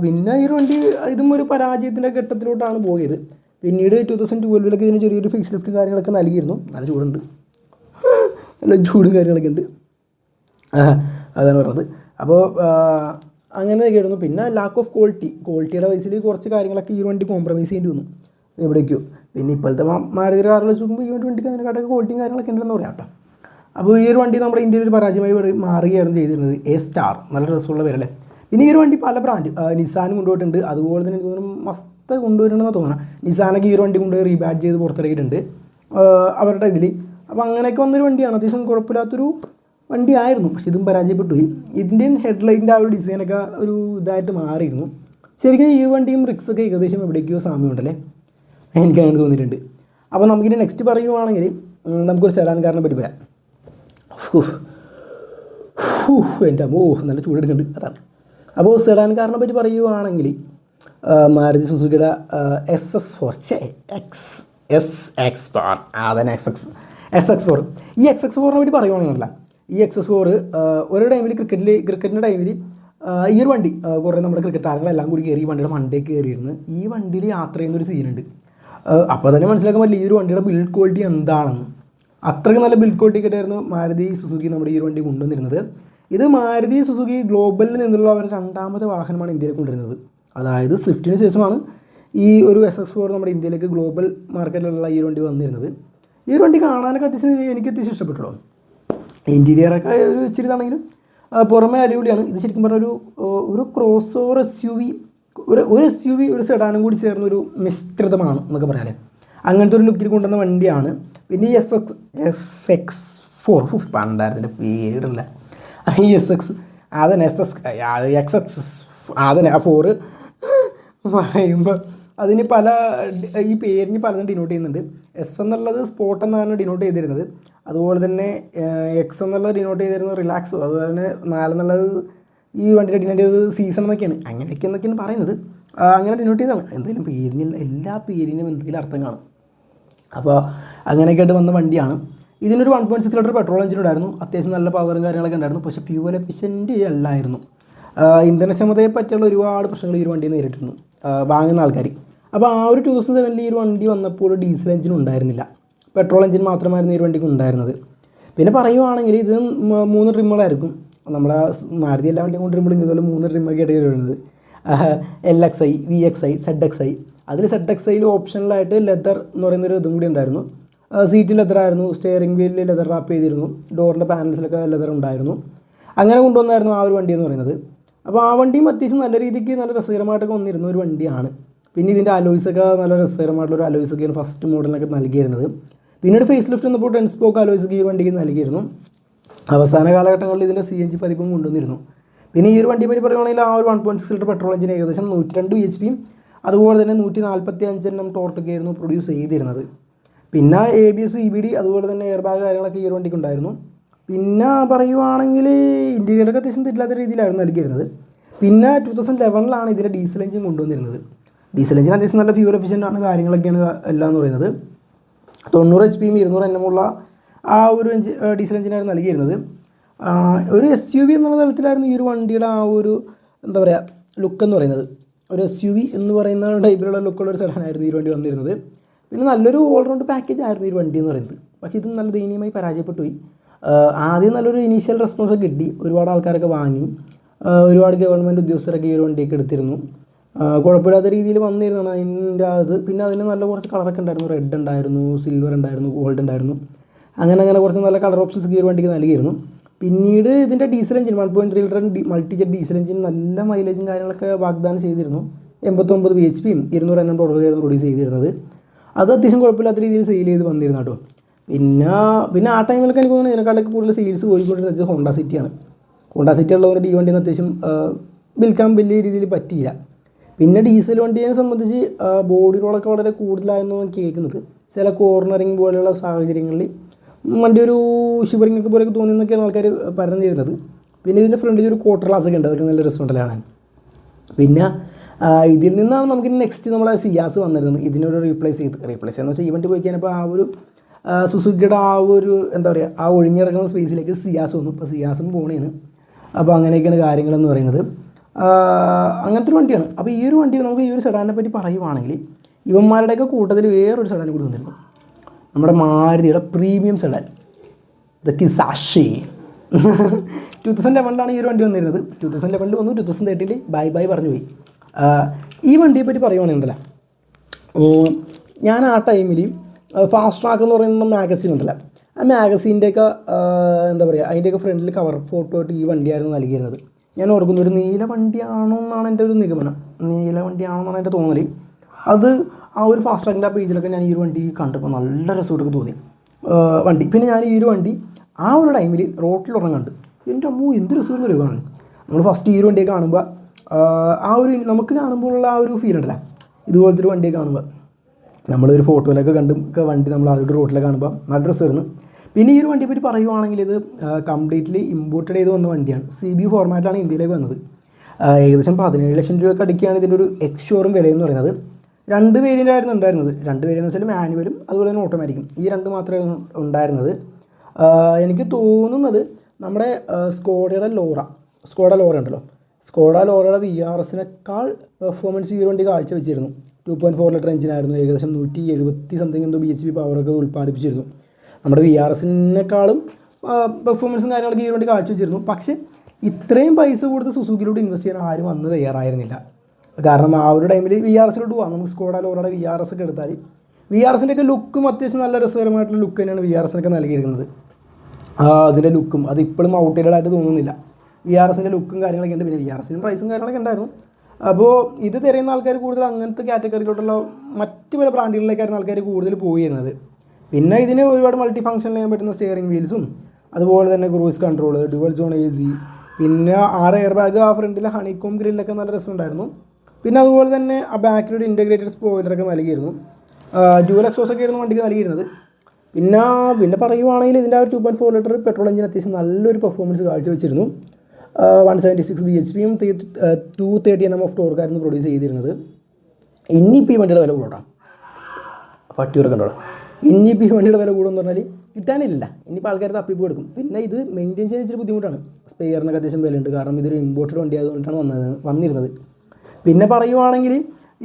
പിന്നെ ഈ ഒരു വണ്ടി ഇതും ഒരു പരാജയത്തിൻ്റെ ഘട്ടത്തിലോട്ടാണ് പോയത്. പിന്നീട് 2012 ഇതിന് ചെറിയൊരു ഫേസ് ലിഫ്റ്റും കാര്യങ്ങളൊക്കെ നൽകിയിരുന്നു. നല്ല ചൂടുണ്ട്, നല്ല ചൂടും കാര്യങ്ങളൊക്കെ ഉണ്ട്, അതാണ് പറഞ്ഞത്. അപ്പോൾ അങ്ങനെയൊക്കെ ആയിരുന്നു. പിന്നെ ലാക്ക് ഓഫ് ക്വാളിറ്റിയുടെ വയസ്സിൽ കുറച്ച് കാര്യങ്ങളൊക്കെ ഈ വണ്ടി കോംപ്രമൈസ് ചെയ്യേണ്ടി വന്നു എവിടേക്കോ. പിന്നെ ഇപ്പോഴത്തെ മാരുതി കാറുകൾ വെച്ച് നോക്കുമ്പോൾ ഈ വണ്ടിക്ക് അതിനെക്കാട്ടൊക്കെ ക്വാളിറ്റിയും കാര്യങ്ങളൊക്കെ ഉണ്ടെന്ന് പറയാം കേട്ടോ. അപ്പോൾ ഈ ഒരു വണ്ടി നമ്മുടെ ഇന്ത്യയിൽ ഒരു പരാജയമായി മാറുകയായിരുന്നു ചെയ്തിരുന്നത്. A സ്റ്റാർ, നല്ല രസമുള്ള പേരല്ലേ. പിന്നെ ഈ ഒരു വണ്ടി പല ബ്രാൻഡ് നിസാനും കൊണ്ടുപോയിട്ടുണ്ട്. അതുപോലെ തന്നെ എനിക്ക് തോന്നുന്നു മസ്ത കൊണ്ടുവരണമെന്ന് തോന്നണം. നിസാനൊക്കെ ഈ ഒരു വണ്ടി കൊണ്ടുപോയി റീബാഡ് ചെയ്ത് പുറത്തിറക്കിയിട്ടുണ്ട് അവരുടെ ഇതിൽ. അപ്പോൾ അങ്ങനെയൊക്കെ വന്നൊരു വണ്ടിയാണ്. അത്യാവശ്യം കുഴപ്പമില്ലാത്തൊരു വണ്ടിയായിരുന്നു. പക്ഷേ ഇതും പരാജയപ്പെട്ടു പോയി. ഇതിൻ്റെയും ഹെഡ്ലൈറ്റിൻ്റെ ആ ഒരു ഡിസൈനൊക്കെ ഒരു ഇതായിട്ട് മാറിയിരുന്നു. ശരിക്കും ഈ വണ്ടിയും റിക്സൊക്കെ ഏകദേശം എവിടേക്കോ സാമ്യമുണ്ടല്ലേ, എനിക്കങ്ങനെ തോന്നിയിട്ടുണ്ട്. അപ്പോൾ നമുക്കിനി നെക്സ്റ്റ് പറയുവാണെങ്കിൽ നമുക്കൊരു സെഡാൻ കാറിനെ പറ്റി പറയാം. എൻ്റെ നല്ല ചൂടെടുക്കുന്നുണ്ട്, അതാണ്. അപ്പോൾ സെഡാൻ കാറിനെ പറ്റി പറയുവാണെങ്കിൽ മാരുതി സുസുക്കിയുടെ SX4 അതന്നെ SX4. ഈ SX4നെ പറ്റി പറയുവാണെങ്കിലല്ല, ഈ SX4 ഒരു ടൈമിൽ ക്രിക്കറ്റിൻ്റെ ടൈമിൽ ഈ ഒരു വണ്ടി കുറേ നമ്മുടെ ക്രിക്കറ്റ് താരങ്ങളെല്ലാം കൂടി കയറി ഈ വണ്ടിയുടെ മണ്ടേ കയറിയിരുന്നു. ഈ വണ്ടിയിൽ യാത്ര ചെയ്യുന്നൊരു സീനുണ്ട്. അപ്പോൾ തന്നെ മനസ്സിലാക്കാൻ പറ്റില്ല ഈ ഒരു വണ്ടിയുടെ ബിൽഡ് ക്വാളിറ്റി എന്താണെന്ന്. അത്രയ്ക്ക് നല്ല ബിൽഡ് ക്വാളിറ്റി ഒക്കെ ആയിരുന്നു മാരുതി സുസുക്കി നമ്മുടെ ഈ ഒരു വണ്ടി കൊണ്ടുവന്നിരുന്നത്. ഇത് മാരുതി സുസുക്കി ഗ്ലോബലിൽ നിന്നുള്ള അവരുടെ രണ്ടാമത്തെ വാഹനമാണ് ഇന്ത്യയിൽ കൊണ്ടുവരുന്നത്. അതായത് സ്വിഫ്റ്റിന് ശേഷമാണ് ഈ ഒരു SX4 നമ്മുടെ ഇന്ത്യയിലേക്ക് ഗ്ലോബൽ മാർക്കറ്റിലുള്ള ഈ ഒരു വണ്ടി വന്നിരുന്നത്. ഈ ഒരു വണ്ടി കാണാനൊക്കെ എനിക്ക് അത്യാവശ്യം ഇഷ്ടപ്പെട്ടോ. ഇൻറ്റീരിയറൊക്കെ ഒരു ഇച്ചിരി ഇതാണെങ്കിലും പുറമേ അടിപൊളിയാണ്. ഇത് ശരിക്കും പറഞ്ഞ ഒരു ക്രോസ് ഓവർ SUV, ഒരു SUV ഒരു സെഡാനും കൂടി ചേർന്നൊരു മിശ്രിതമാണ് എന്നൊക്കെ പറയാല്ലേ. അങ്ങനത്തെ ഒരു ലുക്കിൽ കൊണ്ടുവന്ന വണ്ടിയാണ്. പിന്നെ ഈ SX4 പണ്ടായിരുന്നില്ല പേരിടില്ല. ഈ SX അതന്നെ അതന്നെ ആ 4 പറയുമ്പോൾ അതിന് ഈ പേരിന് പലതും ഡിനോട്ട് ചെയ്യുന്നുണ്ട്. S എന്നുള്ളത് സ്പോട്ട് എന്നാണ് ഡിനോട്ട് ചെയ്തിരുന്നത്. അതുപോലെ തന്നെ X എന്നുള്ളത് ഡിനോട്ട് ചെയ്തിരുന്നത് റിലാക്സ്. അതുപോലെ തന്നെ 4 എന്നുള്ളത് ഈ വണ്ടിയുടെ ഡിനോട്ട് ചെയ്തത് സീസൺ എന്നൊക്കെയാണ്. അങ്ങനെയൊക്കെയാണ് പറയുന്നത്. അങ്ങനെ ഡിനോട്ട് ചെയ്തതാണ്. എന്തെങ്കിലും പേരിന് എല്ലാ പേരിനും എന്തെങ്കിലും അർത്ഥം കാണും. അപ്പോൾ അങ്ങനെയൊക്കെ ആയിട്ട് വന്ന വണ്ടിയാണ്. ഇതിനൊരു 1.6 ലിറ്റർ പെട്രോൾ എഞ്ചിൻ ഉണ്ടായിരുന്നു. അത്യാവശ്യം നല്ല പവറും കാര്യങ്ങളൊക്കെ ഉണ്ടായിരുന്നു. പക്ഷേ ഫ്യൂവൽ എഫിഷ്യൻ്റ് അല്ലായിരുന്നു. ഇന്ധനക്ഷമതയെ പറ്റിയുള്ള ഒരുപാട് പ്രശ്നങ്ങൾ ഈ ഒരു വണ്ടി നേരിട്ടിരുന്നു വാങ്ങുന്ന ആൾക്കാർ. അപ്പോൾ ആ ഒരു 2007 ഈ ഒരു വണ്ടി വന്നപ്പോൾ ഡീസൽ എഞ്ചിൻ ഉണ്ടായിരുന്നില്ല, പെട്രോൾ എഞ്ചിൻ മാത്രമായിരുന്നു ഈ ഒരു വണ്ടിക്ക് ഉണ്ടായിരുന്നത്. പിന്നെ പറയുവാണെങ്കിൽ ഇത് 3 ട്രിമ്മുകളായിരിക്കും. നമ്മുടെ മാരുതി എല്ലാ വണ്ടിയും കൊണ്ടിരുമ്പോഴും ഇതുപോലെ 3 ട്രിമ്മൊക്കെ ആയിട്ട് വരുന്നത്. LXi, VXi, ZXi. അതിൽ ZXiയിൽ ഓപ്ഷണലായിട്ട് ലെതർ എന്ന് പറയുന്നൊരു ഇതും കൂടി ഉണ്ടായിരുന്നു. സീറ്റ് ലെതറായിരുന്നു, സ്റ്റിയറിംഗ് വീലിൽ ലെതർ റാപ്പ് ചെയ്തിരുന്നു, ഡോറിൻ്റെ പാനൽസിലൊക്കെ ലെതർ ഉണ്ടായിരുന്നു. അങ്ങനെ കൊണ്ടുവന്നായിരുന്നു ആ ഒരു വണ്ടി എന്ന് പറയുന്നത്. അപ്പോൾ ആ വണ്ടിയും അത്യാവശ്യം നല്ല രീതിക്ക് നല്ല രസകരമായിട്ടൊക്കെ വന്നിരുന്ന ഒരു വണ്ടിയാണ്. പിന്നെ ഇതിൻ്റെ അലോയ്സൊക്കെ നല്ല രസകരമായിട്ടുള്ളൊരു അലോയ്സൊക്കെയാണ് ഫസ്റ്റ് മോഡലിനൊക്കെ നൽകിയിരുന്നത്. പിന്നീട് ഫേസ് ലിഫ്റ്റ് വന്നപ്പോൾ 10 സ്പോക്ക് അലോയ്സൊക്കെ ഈ വണ്ടിക്ക് നൽകിയിരുന്നു. അവസാന കാലഘട്ടങ്ങളിൽ ഇതിൻ്റെ CNG പതിപ്പും കൊണ്ടുവന്നിരുന്നു. പിന്നെ ഈ ഒരു വണ്ടിയെ പറ്റി പറയുകയാണെങ്കിൽ ആ ഒരു 1.6 ലിറ്റർ പെട്രോൾ എഞ്ചിൻ ഏകദേശം 102 HP അതുപോലെ തന്നെ 145 Nm ടോർക്കൊക്കെ ആയിരുന്നു പ്രൊഡ്യൂസ് ചെയ്തിരുന്നത്. പിന്നെ ABS, EBD അതുപോലെ തന്നെ എയർ ബാഗ് കാര്യങ്ങളൊക്കെ ഈ ഒരു വണ്ടിക്ക് ഉണ്ടായിരുന്നു. പിന്നെ പറയുവാണെങ്കിൽ ഇൻറ്റീരിയറൊക്കെ അത്യാവശ്യം തെറ്റില്ലാത്ത രീതിയിലായിരുന്നു നൽകിയിരുന്നത്. പിന്നെ 2011 ഇതിൻ്റെ ഡീസൽ എഞ്ചിൻ കൊണ്ടുവന്നിരുന്നത്. ഡീസൽ എഞ്ചിൻ അത്യാവശ്യം നല്ല ഫ്യൂൽ എഫിഷ്യൻ്റ് ആണ്, കാര്യങ്ങളൊക്കെയാണ് എല്ലാം എന്ന് പറയുന്നത്. 90 HP 200 Nm ഉള്ള ആ ഒരു ഡീസൽ എഞ്ചിനായിരുന്നു നൽകിയിരുന്നത്. ഒരു SUV എന്നുള്ള തലത്തിലായിരുന്നു ഈ ഒരു വണ്ടിയുടെ ആ ഒരു എന്താ പറയുക ലുക്ക് എന്ന് പറയുന്നത്. ഒരു SUV എന്ന് പറയുന്ന ടൈപ്പിലുള്ള ലുക്കുള്ള ഒരു സെഡാനായിരുന്നു ഈ വണ്ടി വന്നിരുന്നത്. പിന്നെ നല്ലൊരു ഓൾറൗണ്ട് പാക്കേജ് ആയിരുന്നു ഈ വണ്ടി എന്ന് പറയുന്നത്. പക്ഷേ ഇത് നല്ല ദയനീയമായി പരാജയപ്പെട്ടു പോയി. ആദ്യം നല്ലൊരു ഇനീഷ്യൽ റെസ്പോൺസൊക്കെ കിട്ടി, ഒരുപാട് ആൾക്കാരൊക്കെ വാങ്ങി, ഒരുപാട് ഗവൺമെൻറ് ഉദ്യോഗസ്ഥരൊക്കെ ഈ ഒരു വണ്ടിയൊക്കെ എടുത്തിരുന്നു. കുഴപ്പമില്ലാത്ത രീതിയിൽ വന്നിരുന്നതാണ് അതിൻ്റെ അത്. പിന്നെ അതിന് നല്ല കുറച്ച് കളറൊക്കെ ഉണ്ടായിരുന്നു, റെഡ് ഉണ്ടായിരുന്നു, സിൽവർ ഉണ്ടായിരുന്നു, ഗോൾഡ് ഉണ്ടായിരുന്നു, അങ്ങനെ കുറച്ച് നല്ല കളർ ഓപ്ഷൻസ് ഈ ഒരു വണ്ടിക്ക് നൽകിയിരുന്നു. പിന്നീട് ഇതിൻ്റെ diesel engine 1.3 litre Multijet diesel engine നല്ല മൈലേജും കാര്യങ്ങളൊക്കെ വാഗ്ദാനം ചെയ്തിരുന്നു. 89 HP 200 Nm ടോർക്കായിരുന്നു പ്രൊഡ്യൂസ് ചെയ്തിരുന്നത്. അത് അത്യാവശ്യം കുഴപ്പമില്ലാത്ത രീതിയിൽ സെയിൽ ചെയ്ത് വന്നിരുന്നു കേട്ടോ. പിന്നെ ആ ടൈമിലൊക്കെ എനിക്ക് തോന്നുന്നു ഇതിനെക്കാളൊക്കെ കൂടുതൽ സെയിൽസ് പോയിക്കൊണ്ടിരുന്നത് ഹോണ്ട സിറ്റിയാണ്. ഹോണ്ട സിറ്റി ഉള്ളവരുടെ ഈ വണ്ടിയിൽ നിന്ന് അത്യാവശ്യം വിൽക്കാൻ വലിയ രീതിയിൽ പറ്റിയില്ല. പിന്നെ ഡീസൽ വണ്ടിയെ സംബന്ധിച്ച് ബോഡി റോളൊക്കെ വളരെ കൂടുതലായിരുന്നു കേൾക്കുന്നത്. ചില കോർണറിങ് പോലെയുള്ള സാഹചര്യങ്ങളിൽ വണ്ടി ഒരു ഷിവറിംഗ് ഒക്കെ പോലെയൊക്കെ തോന്നിയെന്നൊക്കെയാണ് ആൾക്കാർ പറഞ്ഞിരുന്നത്. പിന്നെ ഇതിൻ്റെ ഫ്രണ്ടിൽ ഒരു ക്വാർട്ടർ ഗ്ലാസ് ഒക്കെ ഉണ്ട്, അതൊക്കെ നല്ല രസമുണ്ടല്ലാണ്. പിന്നെ ഇതിൽ നിന്നാണ് നമുക്ക് നെക്സ്റ്റ് നമ്മുടെ സിയാസ് വന്നിരുന്നത്. ഇതിനൊരു റീപ്ലേസ് എന്ന് വെച്ചാൽ ഈ വണ്ടി പോയി കഴിഞ്ഞപ്പോൾ ആ ഒരു സുസുക്കിയുടെ ആ ഒരു എന്താ പറയുക ആ ഒഴിഞ്ഞിറങ്ങുന്ന സ്പേസിലേക്ക് സിയാസ് വന്നു. ഇപ്പോൾ സിയാസും പോണേണ്. അപ്പോൾ അങ്ങനെയൊക്കെയാണ് കാര്യങ്ങളെന്ന് പറയുന്നത്. അങ്ങനത്തെ ഒരു വണ്ടിയാണ്. അപ്പോൾ ഈ ഒരു വണ്ടി നമുക്ക് ഈ ഒരു സെഡാനെ പറ്റി പറയുവാണെങ്കിൽ ഇവന്മാരുടെയൊക്കെ കൂട്ടത്തിൽ വേറൊരു സെഡാൻ കൂടി വന്നിരുന്നു, നമ്മുടെ മാരുതിയുടെ പ്രീമിയം സെഡാൻ ദ കിസാഷി. 2011 ഈ ഒരു വണ്ടി വന്നിരുന്നത്. 2011 വന്നു, 2013 ബൈ പറഞ്ഞു പോയി. ഈ വണ്ടിയെ പറ്റി പറയുവാണെന്നുണ്ടല്ലോ, ഞാൻ ആ ടൈമിൽ ഫാസ്റ്റ് ട്രാക്ക് എന്ന് പറയുന്ന മാഗസീൻ ഉണ്ടല്ലോ, ആ മാഗസീൻ്റെയൊക്കെ എന്താ പറയുക അതിൻ്റെയൊക്കെ ഫ്രണ്ടിൽ കവർ ഫോട്ടോ ആയിട്ട് ഈ വണ്ടിയായിരുന്നു നൽകിയിരുന്നത്. ഞാൻ ഓർക്കുന്നു ഒരു നീല വണ്ടിയാണോ എന്നാണ് എൻ്റെ ഒരു നിഗമനം, നീല വണ്ടിയാണോ എന്നാണ് എൻ്റെ തോന്നൽ. അത് ആ ഒരു ഫാസ്റ്റ് ട്രാക്കിൻ്റെ ആ പേജിലൊക്കെ ഞാൻ ഈ ഒരു വണ്ടി കണ്ടപ്പോൾ നല്ല രസമായിട്ടൊക്കെ തോന്നി വണ്ടി. പിന്നെ ഞാൻ ഈ ഒരു വണ്ടി ആ ഒരു ടൈമിൽ റോട്ടിലുറങ്ങാൻ കണ്ടു. എൻ്റെ അമ്മോ എന്ത് രസമായിരുന്നു ഒരു കാണും. നമ്മൾ ഫസ്റ്റ് ഈ ഒരു വണ്ടിയെ കാണുമ്പോൾ ആ ഒരു നമുക്ക് കാണുമ്പോഴുള്ള ആ ഒരു ഫീൽ ഉണ്ടല്ലോ, ഇതുപോലത്തെ ഒരു വണ്ടിയെ കാണുമ്പോൾ നമ്മളൊരു ഫോട്ടോയിലൊക്കെ കണ്ടും വണ്ടി നമ്മൾ ആദ്യമായിട്ട് റോട്ടിലൊക്കെ കാണുമ്പോൾ നല്ല രസമായിരുന്നു. പിന്നെ ഈ ഒരു വണ്ടിയെ പറ്റി പറയുവാണെങ്കിൽ ഇത് കംപ്ലീറ്റ്ലി ഇമ്പോർട്ടഡ് ചെയ്ത് വന്ന വണ്ടിയാണ്. CBU ഫോർമാറ്റാണ് ഇന്ത്യയിലേക്ക് വന്നത്. ഏകദേശം 17 ലക്ഷം രൂപയ്ക്ക് അടിക്കുകയാണ് ഇതിൻ്റെ ഒരു എക്സ്ഷോറും വിലയെന്ന് പറയുന്നത്. 2 വേരിയൻ്റായിരുന്നു ഉണ്ടായിരുന്നത്. 2 വേരിയൻ്റ് എന്ന് വെച്ചാൽ മാനുവലും അതുപോലെ തന്നെ ഓട്ടോമാറ്റിക്കും, ഈ 2 മാത്രമേ ഉണ്ടായിരുന്നത്. എനിക്ക് തോന്നുന്നത് നമ്മുടെ സ്കോഡ ലോറ ഉണ്ടല്ലോ, സ്കോഡ ലോറയുടെ VRSനേക്കാൾ പെർഫോമൻസ് ഈ ഒരു വണ്ടി കാഴ്ച വെച്ചിരുന്നു. 2.4 ലിറ്റർ എഞ്ചിനായിരുന്നു, ഏകദേശം 170 സംതിങ് എന്തോ BHP പവറൊക്കെ ഉൽപ്പാദിപ്പിച്ചിരുന്നു. നമ്മുടെ VRSനേക്കാളും പെർഫോമൻസും കാര്യങ്ങളൊക്കെ ഈ വണ്ടി കാഴ്ച വെച്ചിരുന്നു. പക്ഷേ ഇത്രയും പൈസ കൊടുത്ത് സുസുക്കിയിലോട്ട് ഇൻവെസ്റ്റ് ചെയ്യാൻ ആരും അന്ന് തയ്യാറായിരുന്നില്ല. കാരണം ആ ഒരു ടൈമിൽ VRSലോട്ട് പോകാം, നമുക്ക് സ്കോഡ ലോറയുടെ VRS ഒക്കെ എടുത്താൽ VRSൻ്റെയൊക്കെ ലുക്കും അത്യാവശ്യം നല്ല രസകരമായിട്ടുള്ള ലുക്ക് തന്നെയാണ് VRSനൊക്കെ നൽകിയിരിക്കുന്നത്. അതിൻ്റെ ലുക്കും അത് ഇപ്പോഴും ഔട്ട്ഡേറ്റഡ് ആയിട്ട് തോന്നുന്നില്ല. VRSൻ്റെ ലുക്കും കാര്യങ്ങളൊക്കെ ഉണ്ട്. പിന്നെ VRSനും പ്രൈസും കാര്യങ്ങളൊക്കെ ഉണ്ടായിരുന്നു. അപ്പോൾ ഇത് തിരയുന്ന ആൾക്കാർ കൂടുതൽ അങ്ങനത്തെ കാറ്റഗറിയിലോട്ടുള്ള മറ്റ് പല ബ്രാൻഡുകളിലേക്കായിരുന്നു ആൾക്കാർ കൂടുതൽ പോയിരുന്നത്. പിന്നെ ഇതിന് ഒരുപാട് മൾട്ടി ഫംഗ്ഷൻ ചെയ്യാൻ പറ്റുന്ന സ്റ്റിയറിംഗ് വീൽസും അതുപോലെ തന്നെ cruise control, dual zone AC, പിന്നെ 6 എയർ ബാഗ്, ആ ഫ്രണ്ടിൽ ഹണിക്കോം ഗ്രില്ലൊക്കെ നല്ല രസമുണ്ടായിരുന്നു. പിന്നെ അതുപോലെ തന്നെ ആ ബാക്കിലൊരു ഇൻറ്റഗ്രേറ്റഡ് സ്പോയിലറൊക്കെ നൽകിയിരുന്നു. ഡ്യുവൽ എക്സോസൊക്കെ ആയിരുന്നു വണ്ടിക്ക് നൽകിയിരുന്നത്. പിന്നെ പറയുവാണെങ്കിൽ ഇതിൻ്റെ ആ ഒരു 2.4 ലിറ്റർ പെട്രോൾ എഞ്ചിൻ അത്യാവശ്യം നല്ലൊരു പെർഫോമൻസ് കാഴ്ചവെച്ചിരുന്നു. 176 BHP 230 Nm ഓഫ് ടോർക്കായിരുന്നു പ്രൊഡ്യൂസ് ചെയ്തിരുന്നത്. ഇനിയിപ്പോൾ ഈ വണ്ടിയുടെ വില കൂടാം, പട്ടിയൂരൊക്കെ ഉണ്ടോ, ഇനിയിപ്പോൾ ഈ വണ്ടിയുടെ വില കൂടുമെന്ന് പറഞ്ഞാൽ കിട്ടാനില്ല. ഇനിയിപ്പോൾ ആൾക്കാർ തപ്പിപ്പ് കൊടുക്കും. പിന്നെ ഇത് മെയിൻറ്റെയിൻ ചെയ്യാൻ ഇച്ചിരി ബുദ്ധിമുട്ടാണ്. സ്പെയറിനൊക്കെ അത്യാവശ്യം വിലയുണ്ട്, കാരണം ഇതൊരു ഇമ്പോർട്ടഡ് വണ്ടി ആയതുകൊണ്ടാണ് വന്നിരുന്നത്. പിന്നെ പറയുവാണെങ്കിൽ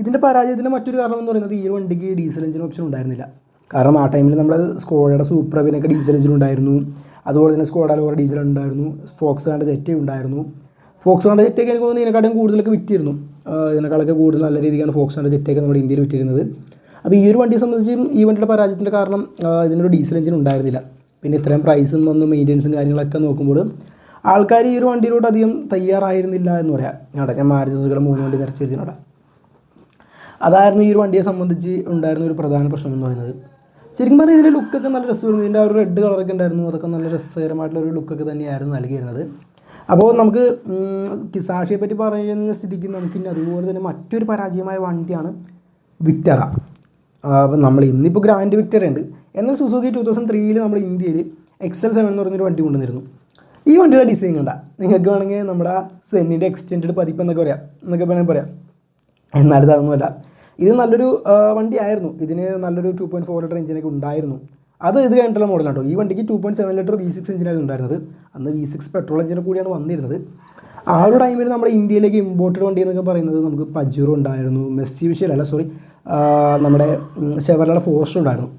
ഇതിൻ്റെ പരാജയത്തിൻ്റെ മറ്റൊരു കാരണം എന്ന് പറയുന്നത് ഈ വണ്ടിക്ക് ഡീസൽ എഞ്ചിൻ ഓപ്ഷൻ ഉണ്ടായിരുന്നില്ല. കാരണം ആ ടൈമിൽ നമ്മുടെ സ്കോഡയുടെ സൂപ്രവിനൊക്കെ ഡീസൽ എഞ്ചിൻ ഉണ്ടായിരുന്നു. അതുപോലെ തന്നെ സ്കോഡ ലോറ ഡീസൽ ഉണ്ടായിരുന്നു, ഫോക്സ് വാഗൺ ജെറ്റ് ഉണ്ടായിരുന്നു. ഫോക്സ് വാഗൺ ജെറ്റൊക്കെ എനിക്ക് തോന്നുന്നു ഇതിനെക്കാട്ടും കൂടുതലൊക്കെ വിറ്റിരുന്നു. ഇതിനേക്കാളൊക്കെ കൂടുതൽ നല്ല രീതിക്കാണ് ഫോക്സ് വാഗൺ ജെറ്റൊക്കെ നമ്മുടെ ഇന്ത്യയിൽ വിറ്റിരുന്നത്. അപ്പോൾ ഈ ഒരു വണ്ടിയെ സംബന്ധിച്ച് ഈ വണ്ടിയുടെ പരാജയത്തിൻ്റെ കാരണം ഇതിനൊരു ഡീസൽ എഞ്ചിൻ ഉണ്ടായിരുന്നില്ല. പിന്നെ ഇത്രയും പ്രൈസും വന്ന് മെയിൻ്റെനൻസും കാര്യങ്ങളൊക്കെ നോക്കുമ്പോൾ ആൾക്കാർ ഈ ഒരു വണ്ടിയിലോട്ട് അധികം തയ്യാറായിരുന്നില്ല എന്ന് പറയാം. അവിടെ ഞാൻ മാരുതി സുസുക്കിയുടെ 3 വണ്ടി നിറച്ച് വെച്ചിട്ടുണ്ട്. അതായിരുന്നു ഈ ഒരു വണ്ടിയെ സംബന്ധിച്ച് ഉണ്ടായിരുന്ന ഒരു പ്രധാന പ്രശ്നം എന്ന് പറയുന്നത്. ശരിക്കും പറഞ്ഞാൽ ഇതിൻ്റെ ലുക്കൊക്കെ നല്ല രസമായിരുന്നു. ഇതിൻ്റെ ആ ഒരു റെഡ് കളറൊക്കെ ഉണ്ടായിരുന്നു. അതൊക്കെ നല്ല രസകരമായിട്ടുള്ളൊരു ലുക്കൊക്കെ തന്നെയായിരുന്നു നൽകിയിരുന്നത്. അപ്പോൾ നമുക്ക് കിസാഷിയെ പറ്റി പറയുന്ന സ്ഥിതിക്ക് നമുക്കിനി അതുപോലെ തന്നെ മറ്റൊരു പരാജയമായ വണ്ടിയാണ് വിക്ടറ. അപ്പം നമ്മൾ ഇന്നിപ്പോൾ ഗ്രാൻഡ് വിക്ടറ ഉണ്ട്. എന്നാൽ സുസുക്കി 2003 നമ്മുടെ ഇന്ത്യയിൽ XL7 എന്ന് പറഞ്ഞൊരു വണ്ടി കൊണ്ടുവന്നിരുന്നു. ഈ വണ്ടിയുടെ ഡിസൈൻ കണ്ട നിങ്ങൾക്ക് വേണമെങ്കിൽ നമ്മുടെ സെന്നിൻ്റെ എക്സ്റ്റെൻഡ് പതിപ്പ് എന്നൊക്കെ വേണമെങ്കിൽ പറയാം. എന്നാലും അതൊന്നുമല്ല, ഇത് നല്ലൊരു വണ്ടിയായിരുന്നു. ഇതിന് നല്ലൊരു 2.4 ലിറ്റർ എഞ്ചിനൊക്കെ ഉണ്ടായിരുന്നു. ഇത് കഴിഞ്ഞിട്ടുള്ള മോഡലാണ് കേട്ടോ. ഈ വണ്ടിക്ക് 2.7 ലിറ്റർ V6 എഞ്ചിനായിരുന്നു ഉണ്ടായിരുന്നത്. അന്ന് V6 പെട്രോൾ എഞ്ചിനെ കൂടിയാണ് വന്നിരുന്നത്. ആ ഒരു ടൈമിൽ നമ്മുടെ ഇന്ത്യയിലേക്ക് ഇമ്പോർട്ടഡ് വണ്ടി എന്നൊക്കെ പറയുന്നത് നമുക്ക് പജീറോ ഉണ്ടായിരുന്നു, നമ്മുടെ ഷെവർലെ ഫോറസ്റ്റർ ഉണ്ടായിരുന്നു.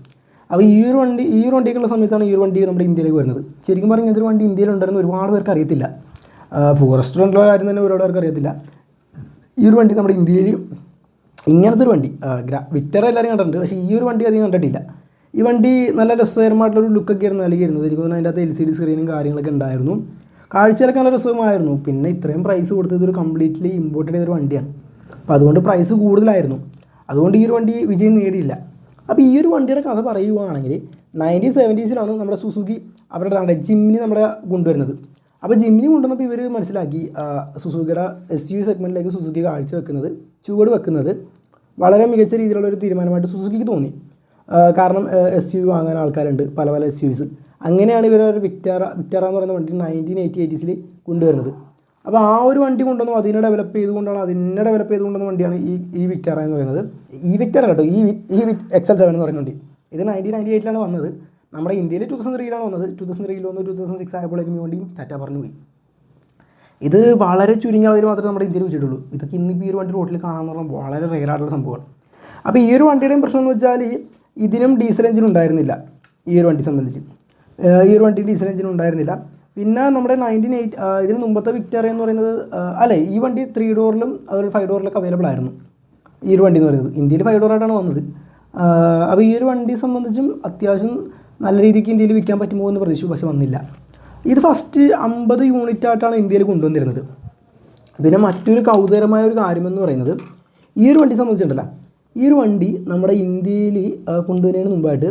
അപ്പോൾ ഈ ഒരു വണ്ടിയൊക്കെയുള്ള സമയത്താണ് ഈ ഒരു വണ്ടി നമ്മുടെ ഇന്ത്യയിലേക്ക് വരുന്നത്. ശരിക്കും പറഞ്ഞാൽ ഇതൊരു വണ്ടി ഇന്ത്യയിലുണ്ടായിരുന്നു ഒരുപാട് പേർക്ക് അറിയത്തില്ല. ഫോറസ്റ്റർ ഉള്ള കാര്യം തന്നെ ഒരുപാട് പേർക്ക് അറിയത്തില്ല. ഈ ഒരു വണ്ടി നമ്മുടെ ഇന്ത്യയിൽ ഇങ്ങനത്തെ ഒരു വണ്ടി വിക്ടറ എല്ലാവരും കണ്ടിട്ടുണ്ട്, പക്ഷേ ഈ ഒരു വണ്ടി അധികം കണ്ടിട്ടില്ല. ഈ വണ്ടി നല്ല രസകരമായിട്ടുള്ളൊരു ലുക്കൊക്കെ ആയിരുന്നു നൽകിയിരുന്നത്. എനിക്ക് തോന്നുന്നു അതിൻ്റെ അകത്ത് LCD സ്ക്രീനും കാര്യങ്ങളൊക്കെ ഉണ്ടായിരുന്നു. കാഴ്ചയിലൊക്കെ നല്ല രസമായിരുന്നു. പിന്നെ ഇത്രയും പ്രൈസ് കൊടുത്തത് ഒരു കംപ്ലീറ്റ്ലി ഇമ്പോർട്ടഡ് ചെയ്തൊരു വണ്ടിയാണ്. അപ്പോൾ അതുകൊണ്ട് പ്രൈസ് കൂടുതലായിരുന്നു. അതുകൊണ്ട് ഈ ഒരു വണ്ടി വിജയം നേടിയില്ല. അപ്പോൾ ഈ ഒരു വണ്ടിയുടെ കഥ പറയുകയാണെങ്കിൽ 1970s നമ്മുടെ സുസുക്കി അവരുടെ ജിമ്മിനി നമ്മുടെ കൊണ്ടുവരുന്നത്. അപ്പോൾ ജിമ്മിനി കൊണ്ടുവന്നപ്പോൾ ഇവർ മനസ്സിലാക്കി സുസുക്കിയുടെ SUV സെഗ്മെൻറ്റിലേക്ക് സുസുക്കി ചുവട് വെക്കുന്നത് വളരെ മികച്ച രീതിയിലുള്ളൊരു തീരുമാനമായിട്ട് സുസുക്കിക്ക് തോന്നി. കാരണം SUV വാങ്ങാൻ ആൾക്കാരുണ്ട്, പല SUVs. അങ്ങനെയാണ് ഇവരൊരു വിക്ടറ എന്ന് പറയുന്ന വണ്ടി 1980s കൊണ്ടുവരുന്നത്. അപ്പോൾ ആ ഒരു വണ്ടി കൊണ്ടുവന്നു അതിനെ ഡെവലപ്പ് ചെയ്തുകൊണ്ടുവന്ന വണ്ടിയാണ് ഈ വിക്ടറ എന്ന് പറയുന്നത്. ഈ വിക്ടറ കേട്ടോ, ഈ XL7 എന്ന് പറയുന്ന വണ്ടി. ഇത് 1998 വന്നത്. നമ്മുടെ ഇന്ത്യയിൽ 2003 വന്നത്. 2003 വന്നു, 2006 ആയപ്പോഴേക്കും ഈ വണ്ടി ടാറ്റ പറഞ്ഞു പോയി. ഇത് വളരെ ചുരുങ്ങിയ അളവിൽ മാത്രമേ നമ്മുടെ ഇന്ത്യയിൽ വെച്ചിട്ടുള്ളൂ. ഇതൊക്കെ ഇന്നിപ്പോൾ ഈ ഒരു വണ്ടി റോട്ടിൽ കാണാമെന്ന് പറഞ്ഞാൽ വളരെ റെയറായിട്ടുള്ള സംഭവമാണ്. അപ്പോൾ ഈ ഒരു വണ്ടിയുടെയും പ്രശ്നം എന്ന് വെച്ചാൽ ഇതിനും ഡീസൽ എഞ്ചിൻ ഉണ്ടായിരുന്നില്ല. ഈ ഒരു വണ്ടി സംബന്ധിച്ച് ഡീസൽ എഞ്ചിൻ ഉണ്ടായിരുന്നില്ല. പിന്നെ നമ്മുടെ ഇതിന് മുമ്പത്തെ വിക്ടറ എന്ന് പറയുന്നത് ഈ വണ്ടി 3 ഡോറിലും അതുപോലെ 5 ഡോറിലൊക്കെ അവൈലബിൾ ആയിരുന്നു. ഈ ഒരു വണ്ടി എന്ന് പറയുന്നത് ഇന്ത്യയിൽ 5 ഡോറായിട്ടാണ് വന്നത്. അപ്പോൾ ഈ ഒരു വണ്ടിയെ സംബന്ധിച്ചും അത്യാവശ്യം നല്ല രീതിക്ക് ഇന്ത്യയിൽ വിൽക്കാൻ പറ്റുമോ എന്ന് പ്രതീക്ഷിച്ചു, പക്ഷെ വന്നില്ല. ഇത് ഫസ്റ്റ് 50 യൂണിറ്റായിട്ടാണ് ഇന്ത്യയിൽ കൊണ്ടുവന്നിരുന്നത്. പിന്നെ മറ്റൊരു കൗതുകരമായ ഒരു കാര്യമെന്ന് പറയുന്നത് ഈ ഒരു വണ്ടി സംബന്ധിച്ചിട്ടുണ്ടല്ലോ, ഈ ഒരു വണ്ടി നമ്മുടെ ഇന്ത്യയിൽ കൊണ്ടുവരുന്നതിന് മുമ്പായിട്ട്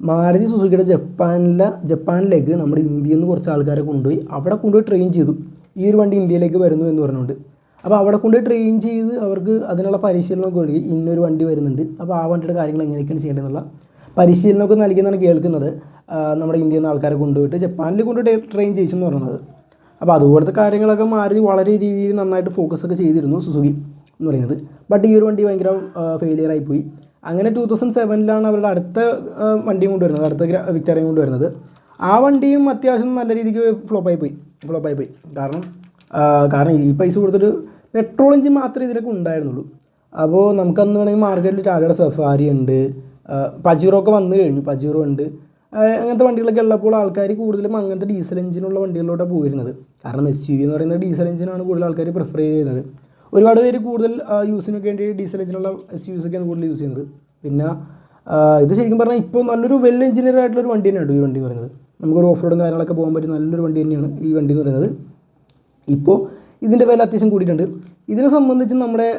മാരുതി സുസുക്കിയുടെ ജപ്പാനിലേക്ക് നമ്മുടെ ഇന്ത്യയിൽ നിന്ന് കുറച്ച് ആൾക്കാരെ കൊണ്ടുപോയി ട്രെയിൻ ചെയ്തു. ഈ ഒരു വണ്ടി ഇന്ത്യയിലേക്ക് വരുന്നു എന്ന് പറഞ്ഞുകൊണ്ട്. അപ്പോൾ അവിടെ കൊണ്ടുപോയി ട്രെയിൻ ചെയ്ത് അവർക്ക് അതിനുള്ള പരിശീലനമൊക്കെ നൽകി. ഇന്നൊരു വണ്ടി വരുന്നുണ്ട്, അപ്പോൾ ആ വണ്ടിയുടെ കാര്യങ്ങൾ എങ്ങനെയൊക്കെയാണ് ചെയ്യേണ്ടതെന്നുള്ള പരിശീലനമൊക്കെ നൽകിയെന്നാണ് കേൾക്കുന്നത്. നമ്മുടെ ഇന്ത്യയിൽ നിന്ന് ആൾക്കാരെ കൊണ്ടുപോയിട്ട് ജപ്പാനിൽ കൊണ്ടുപോയി ട്രെയിൻ ചെയ്യിച്ചെന്ന് പറയുന്നത്. അപ്പോൾ അതുപോലത്തെ കാര്യങ്ങളൊക്കെ മാരുതി വളരെ രീതിയിൽ നന്നായിട്ട് ഫോക്കസൊക്കെ ചെയ്തിരുന്നു സുസുക്കി എന്ന് പറയുന്നത്. ബട്ട് ഈ ഒരു വണ്ടി ഭയങ്കര ഫെയിലിയറായിപ്പോയി. അങ്ങനെ 2007 അവരുടെ അടുത്ത വണ്ടിയും കൊണ്ടുവരുന്നത്, അടുത്ത വിക്ടറയും കൊണ്ടുവരുന്നത്. ആ വണ്ടിയും അത്യാവശ്യം നല്ല രീതിക്ക് ഫ്ലോപ്പായി പോയി. കാരണം ഈ പൈസ കൊടുത്തിട്ട് പെട്രോൾ എഞ്ചിൻ മാത്രമേ ഇതിലൊക്കെ ഉണ്ടായിരുന്നുള്ളൂ. അപ്പോൾ നമുക്കന്ന് വേണമെങ്കിൽ മാർക്കറ്റിൽ ടാറ്റയുടെ സഫാരി ഉണ്ട്, പജീറോ ഒക്കെ വന്നു കഴിഞ്ഞു, പജീറോ ഉണ്ട്. അങ്ങനത്തെ വണ്ടികളൊക്കെ ഉള്ളപ്പോൾ ആൾക്കാർ കൂടുതലും അങ്ങനത്തെ ഡീസൽ എഞ്ചിനുള്ള വണ്ടികളിലോട്ടാണ് പോയിരുന്നത്. കാരണം SUV എന്ന് പറയുന്നത് ഡീസൽ എഞ്ചിനാണ് കൂടുതൽ ആൾക്കാർ പ്രിഫർ ചെയ്യുന്നത്. ഒരുപാട് പേര് കൂടുതൽ യൂസിനൊക്കെ വേണ്ടി ഡീസൽ എഞ്ചിനുള്ള SUVs ഒക്കെയാണ് കൂടുതൽ യൂസ് ചെയ്യുന്നത്. പിന്നെ ഇത് ശരിക്കും പറഞ്ഞാൽ ഇപ്പോൾ നല്ലൊരു വെൽ എഞ്ചിനീയർ ആയിട്ടുള്ളൊരു വണ്ടി തന്നെയാണ് ഈ വണ്ടി എന്ന് പറയുന്നത്. നമുക്കൊരു ഓഫ് റോഡും കാര്യങ്ങളൊക്കെ പോകാൻ പറ്റിയ നല്ലൊരു വണ്ടി തന്നെയാണ് ഈ വണ്ടി എന്ന് പറയുന്നത്. ഇപ്പോൾ ഇതിൻ്റെ വില അത്യാവശ്യം കൂടിയിട്ടുണ്ട്. ഇതിനെ സംബന്ധിച്ച് നമ്മുടെ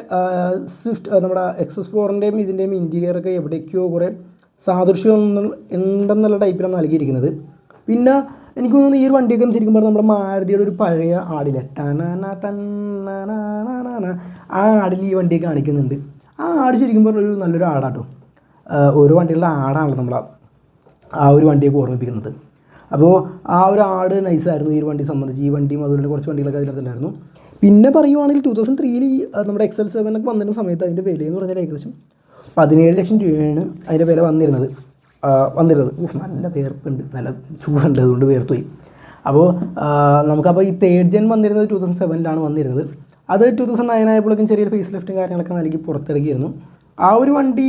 നമ്മുടെ XS4-ൻ്റെയും ഇതിൻ്റെയും ഇൻറ്റീരിയറൊക്കെ എവിടേക്കോ കുറേ സാദൃശ്യം ഉണ്ടെന്നുള്ള ടൈപ്പിലാണ് നൽകിയിരിക്കുന്നത്. പിന്നെ എനിക്ക് തോന്നുന്നു ഈ ഒരു വണ്ടിയൊക്കെ ശരിക്കും പറഞ്ഞാൽ നമ്മുടെ മാരുതിയുടെ ഒരു പഴയ ആടില്ല ആ ആടിൽ ഈ വണ്ടിയൊക്കെ കാണിക്കുന്നുണ്ട്. ആ ആട് ശരിക്കും പറഞ്ഞാൽ ഒരു നല്ലൊരു ആടാട്ടോ. ഓരോ വണ്ടികളുടെ ആടാണല്ലോ നമ്മൾ ആ ഒരു വണ്ടിയൊക്കെ ഓർമ്മിപ്പിക്കുന്നത്. അപ്പോൾ ആ ഒരു ആട് നൈസായിരുന്നു ഈ ഒരു വണ്ടിയെ സംബന്ധിച്ച്. ഈ വണ്ടിയും അതുപോലെ കുറച്ച് വണ്ടികളൊക്കെ അതിനകത്തുണ്ടായിരുന്നു. പിന്നെ പറയുവാണെങ്കിൽ 2003 നമ്മുടെ XL7 ഒക്കെ വന്നിരുന്ന സമയത്ത് അതിൻ്റെ വിലയെന്ന് പറഞ്ഞാൽ ഏകദേശം 17 ലക്ഷം രൂപയാണ് അതിൻ്റെ വില വന്നിരുന്നത്. നല്ല വേർപ്പുണ്ട്, നല്ല ചൂടുണ്ട്, അതുകൊണ്ട് വേർത്തുപോയി. അപ്പോൾ നമുക്കപ്പോൾ ഈ 3rd gen വന്നിരുന്നത് 2007 വന്നിരുന്നത്. അത് 2009 ആയപ്പോഴേക്കും ചെറിയൊരു ഫേസ് ലിഫ്റ്റും കാര്യങ്ങളൊക്കെ നൽകി പുറത്തിറക്കിയിരുന്നു. ആ ഒരു വണ്ടി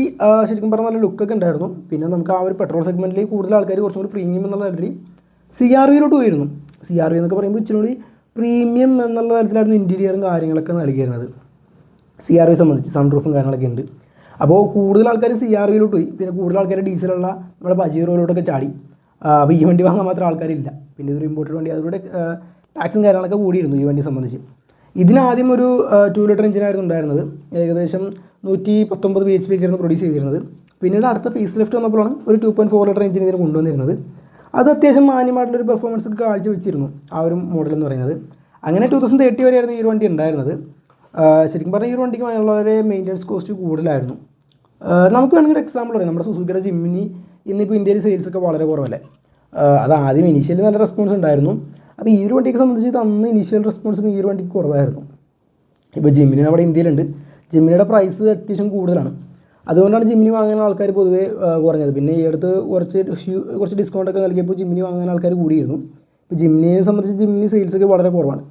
ശരിക്കും പറഞ്ഞാൽ നല്ല ലുക്കൊക്കെ ഉണ്ടായിരുന്നു. പിന്നെ നമുക്ക് ആ ഒരു പെട്രോൾ സെഗ്മെൻറ്റിൽ കൂടുതൽ ആൾക്കാർ കുറച്ചും കൂടി പ്രീമിയം എന്നുള്ള തരത്തിൽ CR-Vയിലോട്ട് പോയിരുന്നു. CR-V എന്നൊക്കെ പറയുമ്പോൾ ഇച്ചിരി കൂടി പ്രീമിയം എന്നുള്ള തരത്തിലായിരുന്നു ഇൻറ്റീരിയറും കാര്യങ്ങളൊക്കെ നൽകിയിരുന്നത്. CR-V സംബന്ധിച്ച് സൺറൂഫും കാര്യങ്ങളൊക്കെ ഉണ്ട്. അപ്പോൾ കൂടുതൽ ആൾക്കാർ CR-Vയിലോട്ട് പോയി. പിന്നെ കൂടുതൽ ആൾക്കാർ ഡീസലുള്ള നമ്മുടെ പജീറോയിലോട്ടൊക്കെ ചാടി. അപ്പോൾ ഈ വണ്ടി വാങ്ങാൻ മാത്രം ആൾക്കാരില്ല. പിന്നെ ഇതൊരു ഇമ്പോർട്ടഡ് വണ്ടി, അതിലൂടെ ടാക്സും കാര്യങ്ങളൊക്കെ കൂടിയിരുന്നു ഈ വണ്ടി സംബന്ധിച്ച്. ഇതിനാദ്യം ഒരു 2 ലിറ്റർ എഞ്ചിനായിരുന്നു ഉണ്ടായിരുന്നത്. ഏകദേശം 119 bhp ആയിരുന്നു പ്രൊഡ്യൂസ് ചെയ്തിരുന്നത്. പിന്നീട് അടുത്ത ഫേസ് ലിഫ്റ്റ് വന്നപ്പോഴാണ് ഒരു 2.4 ലിറ്റർ എഞ്ചിൻ ഇതിന് കൊണ്ടുവന്നിരുന്നത്. അത് അത്യാവശ്യം മാന്യമായിട്ടുള്ളൊരു പെർഫോമൻസ് ഒക്കെ കാഴ്ച വെച്ചിരുന്നു ആ ഒരു മോഡൽ എന്ന് പറയുന്നത്. അങ്ങനെ 2030 വരെയായിരുന്നു ഈ ഒരു വണ്ടി ഉണ്ടായിരുന്നത്. ശരിക്കും പറഞ്ഞാൽ ഈ ഒരു വണ്ടിക്ക് വളരെ മെയിൻ്റനൻസ് കോസ്റ്റ് കൂടുതലായിരുന്നു. നമുക്ക് വേണമെങ്കിൽ ഒരു എക്സാമ്പിൾ പറയാം. നമ്മുടെ സുസുക്കിയുടെ ജിമ്മിനി ഇന്നിപ്പോൾ ഇന്ത്യയിൽ സെയിൽസൊക്കെ വളരെ കുറവല്ലേ. അത് ആദ്യം ഇനീഷ്യലി നല്ല റെസ്പോൺസ് ഉണ്ടായിരുന്നു. അപ്പോൾ ഈ ഒരു വണ്ടിയെ സംബന്ധിച്ച് അന്ന് ഇനീഷ്യൽ റെസ്പോൺസ് ഈ ഒരു വണ്ടിക്ക് കുറവായിരുന്നു. ഇപ്പോൾ ജിമ്മിനി നമ്മുടെ ഇന്ത്യയിലുണ്ട്. ജിമ്മിനിയുടെ പ്രൈസ് അത്യാവശ്യം കൂടുതലാണ്. അതുകൊണ്ടാണ് ജിമ്മിനി വാങ്ങാൻ ആൾക്കാർ പൊതുവേ കുറഞ്ഞത്. പിന്നെ ഈ അടുത്ത് കുറച്ച് ഡിസ്കൗണ്ടൊക്കെ നൽകിയപ്പോൾ ജിമ്മിനി വാങ്ങാൻ ആൾക്കാർ കൂടിയിരുന്നു. ഇപ്പോൾ ജിമ്മിനിയെ സംബന്ധിച്ച് ജിമ്മിനി സെയിൽസൊക്കെ വളരെ കുറവാണ്.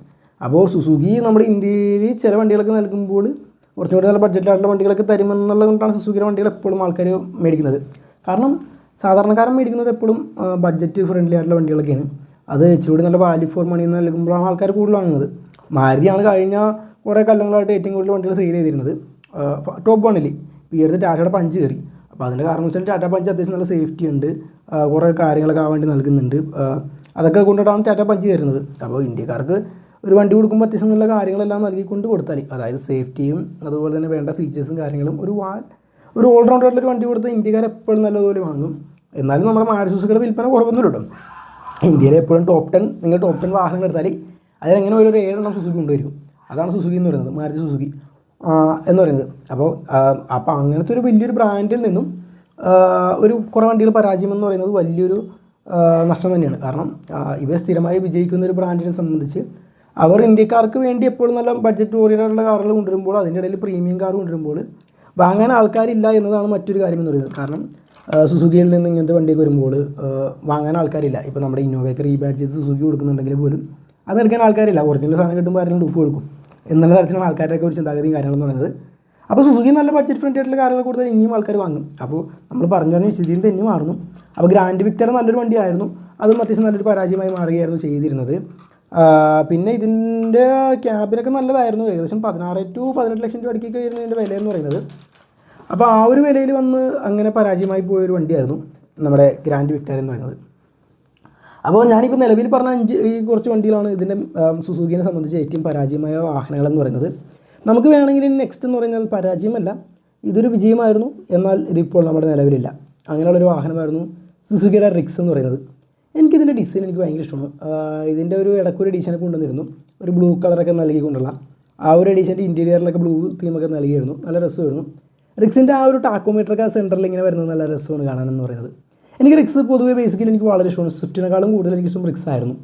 അപ്പോൾ സുസുക്കി നമ്മുടെ ഇന്ത്യയിൽ ചില വണ്ടികളൊക്കെ നൽകുമ്പോൾ കുറച്ചും കൂടി നല്ല ബഡ്ജറ്റിലായിട്ടുള്ള വണ്ടികളൊക്കെ തരുമെന്നുള്ളത് കൊണ്ടാണ് സുസുക്കിയുടെ വണ്ടികൾ എപ്പോഴും ആൾക്കാർ മേടിക്കുന്നത്. കാരണം സാധാരണക്കാരൻ മേടിക്കുന്നത് എപ്പോഴും ബഡ്ജറ്റ് ഫ്രണ്ട്ലി ആയിട്ടുള്ള വണ്ടികളൊക്കെയാണ്. അത് ഇച്ചിരി നല്ല വാല്യൂ ഫോർ മണി എന്ന് നൽകുമ്പോഴാണ് ആൾക്കാർ കൂടുതൽ വാങ്ങുന്നത്. മാരുതിയാണ് കഴിഞ്ഞ കുറേ കൊല്ലങ്ങളായിട്ട് ഏറ്റവും കൂടുതൽ വണ്ടികൾ സെയിൽ ചെയ്തിരുന്നത്. ടോപ്പ് വണ്ണിൽ ഈ അടുത്ത് ടാറ്റയുടെ പഞ്ച് കയറി. അപ്പോൾ അതിൻ്റെ കാരണം വെച്ചാൽ ടാറ്റ പഞ്ച് അത്യാവശ്യം നല്ല സേഫ്റ്റി ഉണ്ട്, കുറേ കാര്യങ്ങളൊക്കെ ആ വണ്ടി നൽകുന്നുണ്ട്. അതൊക്കെ കൊണ്ടിട്ടാണ് ടാറ്റ പഞ്ച് കയറുന്നത്. അപ്പോൾ ഇന്ത്യക്കാർക്ക് ഒരു വണ്ടി കൊടുക്കുമ്പോൾ അത്യാവശ്യം നല്ല കാര്യങ്ങളെല്ലാം നൽകിക്കൊണ്ട് കൊടുത്താൽ, അതായത് സേഫ്റ്റിയും അതുപോലെ തന്നെ വേണ്ട ഫീച്ചേഴ്സും കാര്യങ്ങളും ഒരു ഓൾറൗണ്ടായിട്ടുള്ളൊരു വണ്ടി കൊടുത്താൽ ഇന്ത്യക്കാർ എപ്പോഴും നല്ലതുപോലെ വാങ്ങും. എന്നാലും നമ്മുടെ മാരുതി സുസുക്കിയുടെ വിൽപ്പന കുറവൊന്നുമില്ല കേട്ടോ. ഇന്ത്യയിലെ എപ്പോഴും നിങ്ങൾ ടോപ്പ് 10 വാഹനങ്ങൾ എടുത്താൽ അതിലെങ്ങനെ ഒരു 7 സുസുക്കി കൊണ്ടുവരും. അതാണ് സുസുക്കി എന്ന് പറയുന്നത്, മാരുതി സുസുക്കി എന്ന് പറയുന്നത്. അപ്പോൾ അങ്ങനത്തെ ഒരു വലിയൊരു ബ്രാൻഡിൽ നിന്നും ഒരു കുറേ വണ്ടികൾ പരാജയം എന്ന് പറയുന്നത് വലിയൊരു നഷ്ടം തന്നെയാണ്. കാരണം ഇവ സ്ഥിരമായി വിജയിക്കുന്ന ഒരു ബ്രാൻഡിനെ സംബന്ധിച്ച് അവർ ഇന്ത്യക്കാർക്ക് വേണ്ടി എപ്പോഴും നല്ല ബഡ്ജറ്റ് ഓറിയൻറ്റഡുള്ള കാറുകൾ കൊണ്ടുവരുമ്പോൾ അതിൻ്റെ ഇടയിൽ പ്രീമിയം കാർ കൊണ്ടുവരുമ്പോൾ വാങ്ങാൻ ആൾക്കാരില്ല എന്നതാണ് മറ്റൊരു കാര്യം എന്ന് പറയുന്നത്. കാരണം സുസുക്കിയിൽ നിന്ന് ഇങ്ങനത്തെ വണ്ടിയൊക്കെ വരുമ്പോൾ വാങ്ങാൻ ആൾക്കാരില്ല. ഇപ്പോൾ നമ്മുടെ ഇന്നോവയൊക്കെ റീബാറ്റ് ചെയ്ത് സുസുക്കി കൊടുക്കുന്നുണ്ടെങ്കിൽ പോലും അതെടുക്കാൻ ആൾക്കാരില്ല. ഒറിജിനൽ സാധനം കിട്ടുമ്പോൾ ആരെങ്കിലും ഡൂപ്പ് കൊടുക്കും എന്നുള്ള തരത്തിലാണ് ആൾക്കാരുടെയൊക്കെ ഒരു ചിന്താഗതിയും കാര്യങ്ങളെന്ന് പറയുന്നത്. അപ്പോൾ സുസുക്കി നല്ല ബഡ്ജറ്റ് ഫ്രണ്ട്ലി ആയിട്ടുള്ള കാറുകൾ കൂടുതൽ ഇനിയും ആൾക്കാർ വാങ്ങും. അപ്പോൾ നമ്മൾ പറഞ്ഞു വിശദീകരണം തന്നെ മാറുന്നു. അപ്പോൾ ഗ്രാൻഡ് വിക്ടർ നല്ലൊരു വണ്ടിയായിരുന്നു, അതും അത്യാവശ്യം നല്ലൊരു പരാജയമായി മാറുകയായിരുന്നു ചെയ്തിരുന്നത്. പിന്നെ ഇതിൻ്റെ ക്യാബിനൊക്കെ നല്ലതായിരുന്നു. ഏകദേശം 16 to 18 ലക്ഷം രൂപ അടുക്കൊക്കെ ആയിരുന്നു ഇതിൻ്റെ വില എന്ന് പറയുന്നത്. അപ്പോൾ ആ ഒരു വിലയിൽ വന്ന് അങ്ങനെ പരാജയമായി പോയൊരു വണ്ടിയായിരുന്നു നമ്മുടെ ഗ്രാൻഡ് വിക്ടർ എന്ന് പറയുന്നത്. അപ്പോൾ ഞാനിപ്പോൾ നിലവിൽ പറഞ്ഞ ഈ കുറച്ച് വണ്ടികളാണ് ഇതിൻ്റെ സുസുക്കിനെ സംബന്ധിച്ച് ഏറ്റവും പരാജയമായ വാഹനങ്ങളെന്ന് പറയുന്നത്. നമുക്ക് വേണമെങ്കിൽ നെക്സ്റ്റ് എന്ന് പറയുന്നത് പരാജയമല്ല, ഇതൊരു വിജയമായിരുന്നു, എന്നാൽ ഇതിപ്പോൾ നമ്മുടെ നിലവിലില്ല. അങ്ങനെയുള്ളൊരു വാഹനമായിരുന്നു സുസുക്കിയുടെ റിക്സ് എന്ന് പറയുന്നത്. എനിക്കിതിൻ്റെ ഡിസൈൻ എനിക്ക് ഭയങ്കര ഇഷ്ടമാണ്. ഇതിൻ്റെ ഒരു ഇടയ്ക്കൊരു എഡീഷനൊക്കെ കൊണ്ടുവന്നിരുന്നു, ഒരു ബ്ലൂ കളറൊക്കെ നൽകിക്കൊണ്ടുള്ള ആ ഒരു എഡീഷൻ്റെ ഇൻറ്റീരിയറിലൊക്കെ ബ്ലൂ തീമൊക്കെ നൽകിയിരുന്നു. നല്ല രസമായിരുന്നു. റിക്സിൻ്റെ ആ ഒരു ടാക്കോമീറ്ററൊക്കെ സെൻറ്ററിൽ ഇങ്ങനെ വരുന്നത് നല്ല രസമാണ് കാണാനെന്ന് പറയുന്നത്. എനിക്ക് റിക്സ് പൊതുവേ ബേസിക്കലി എനിക്ക് വളരെ ഇഷ്ടമാണ്. സ്വിഫ്റ്റിനെക്കാളും കൂടുതൽ എനിക്കിഷ്ടം റിക്സ് ആയിരുന്നു.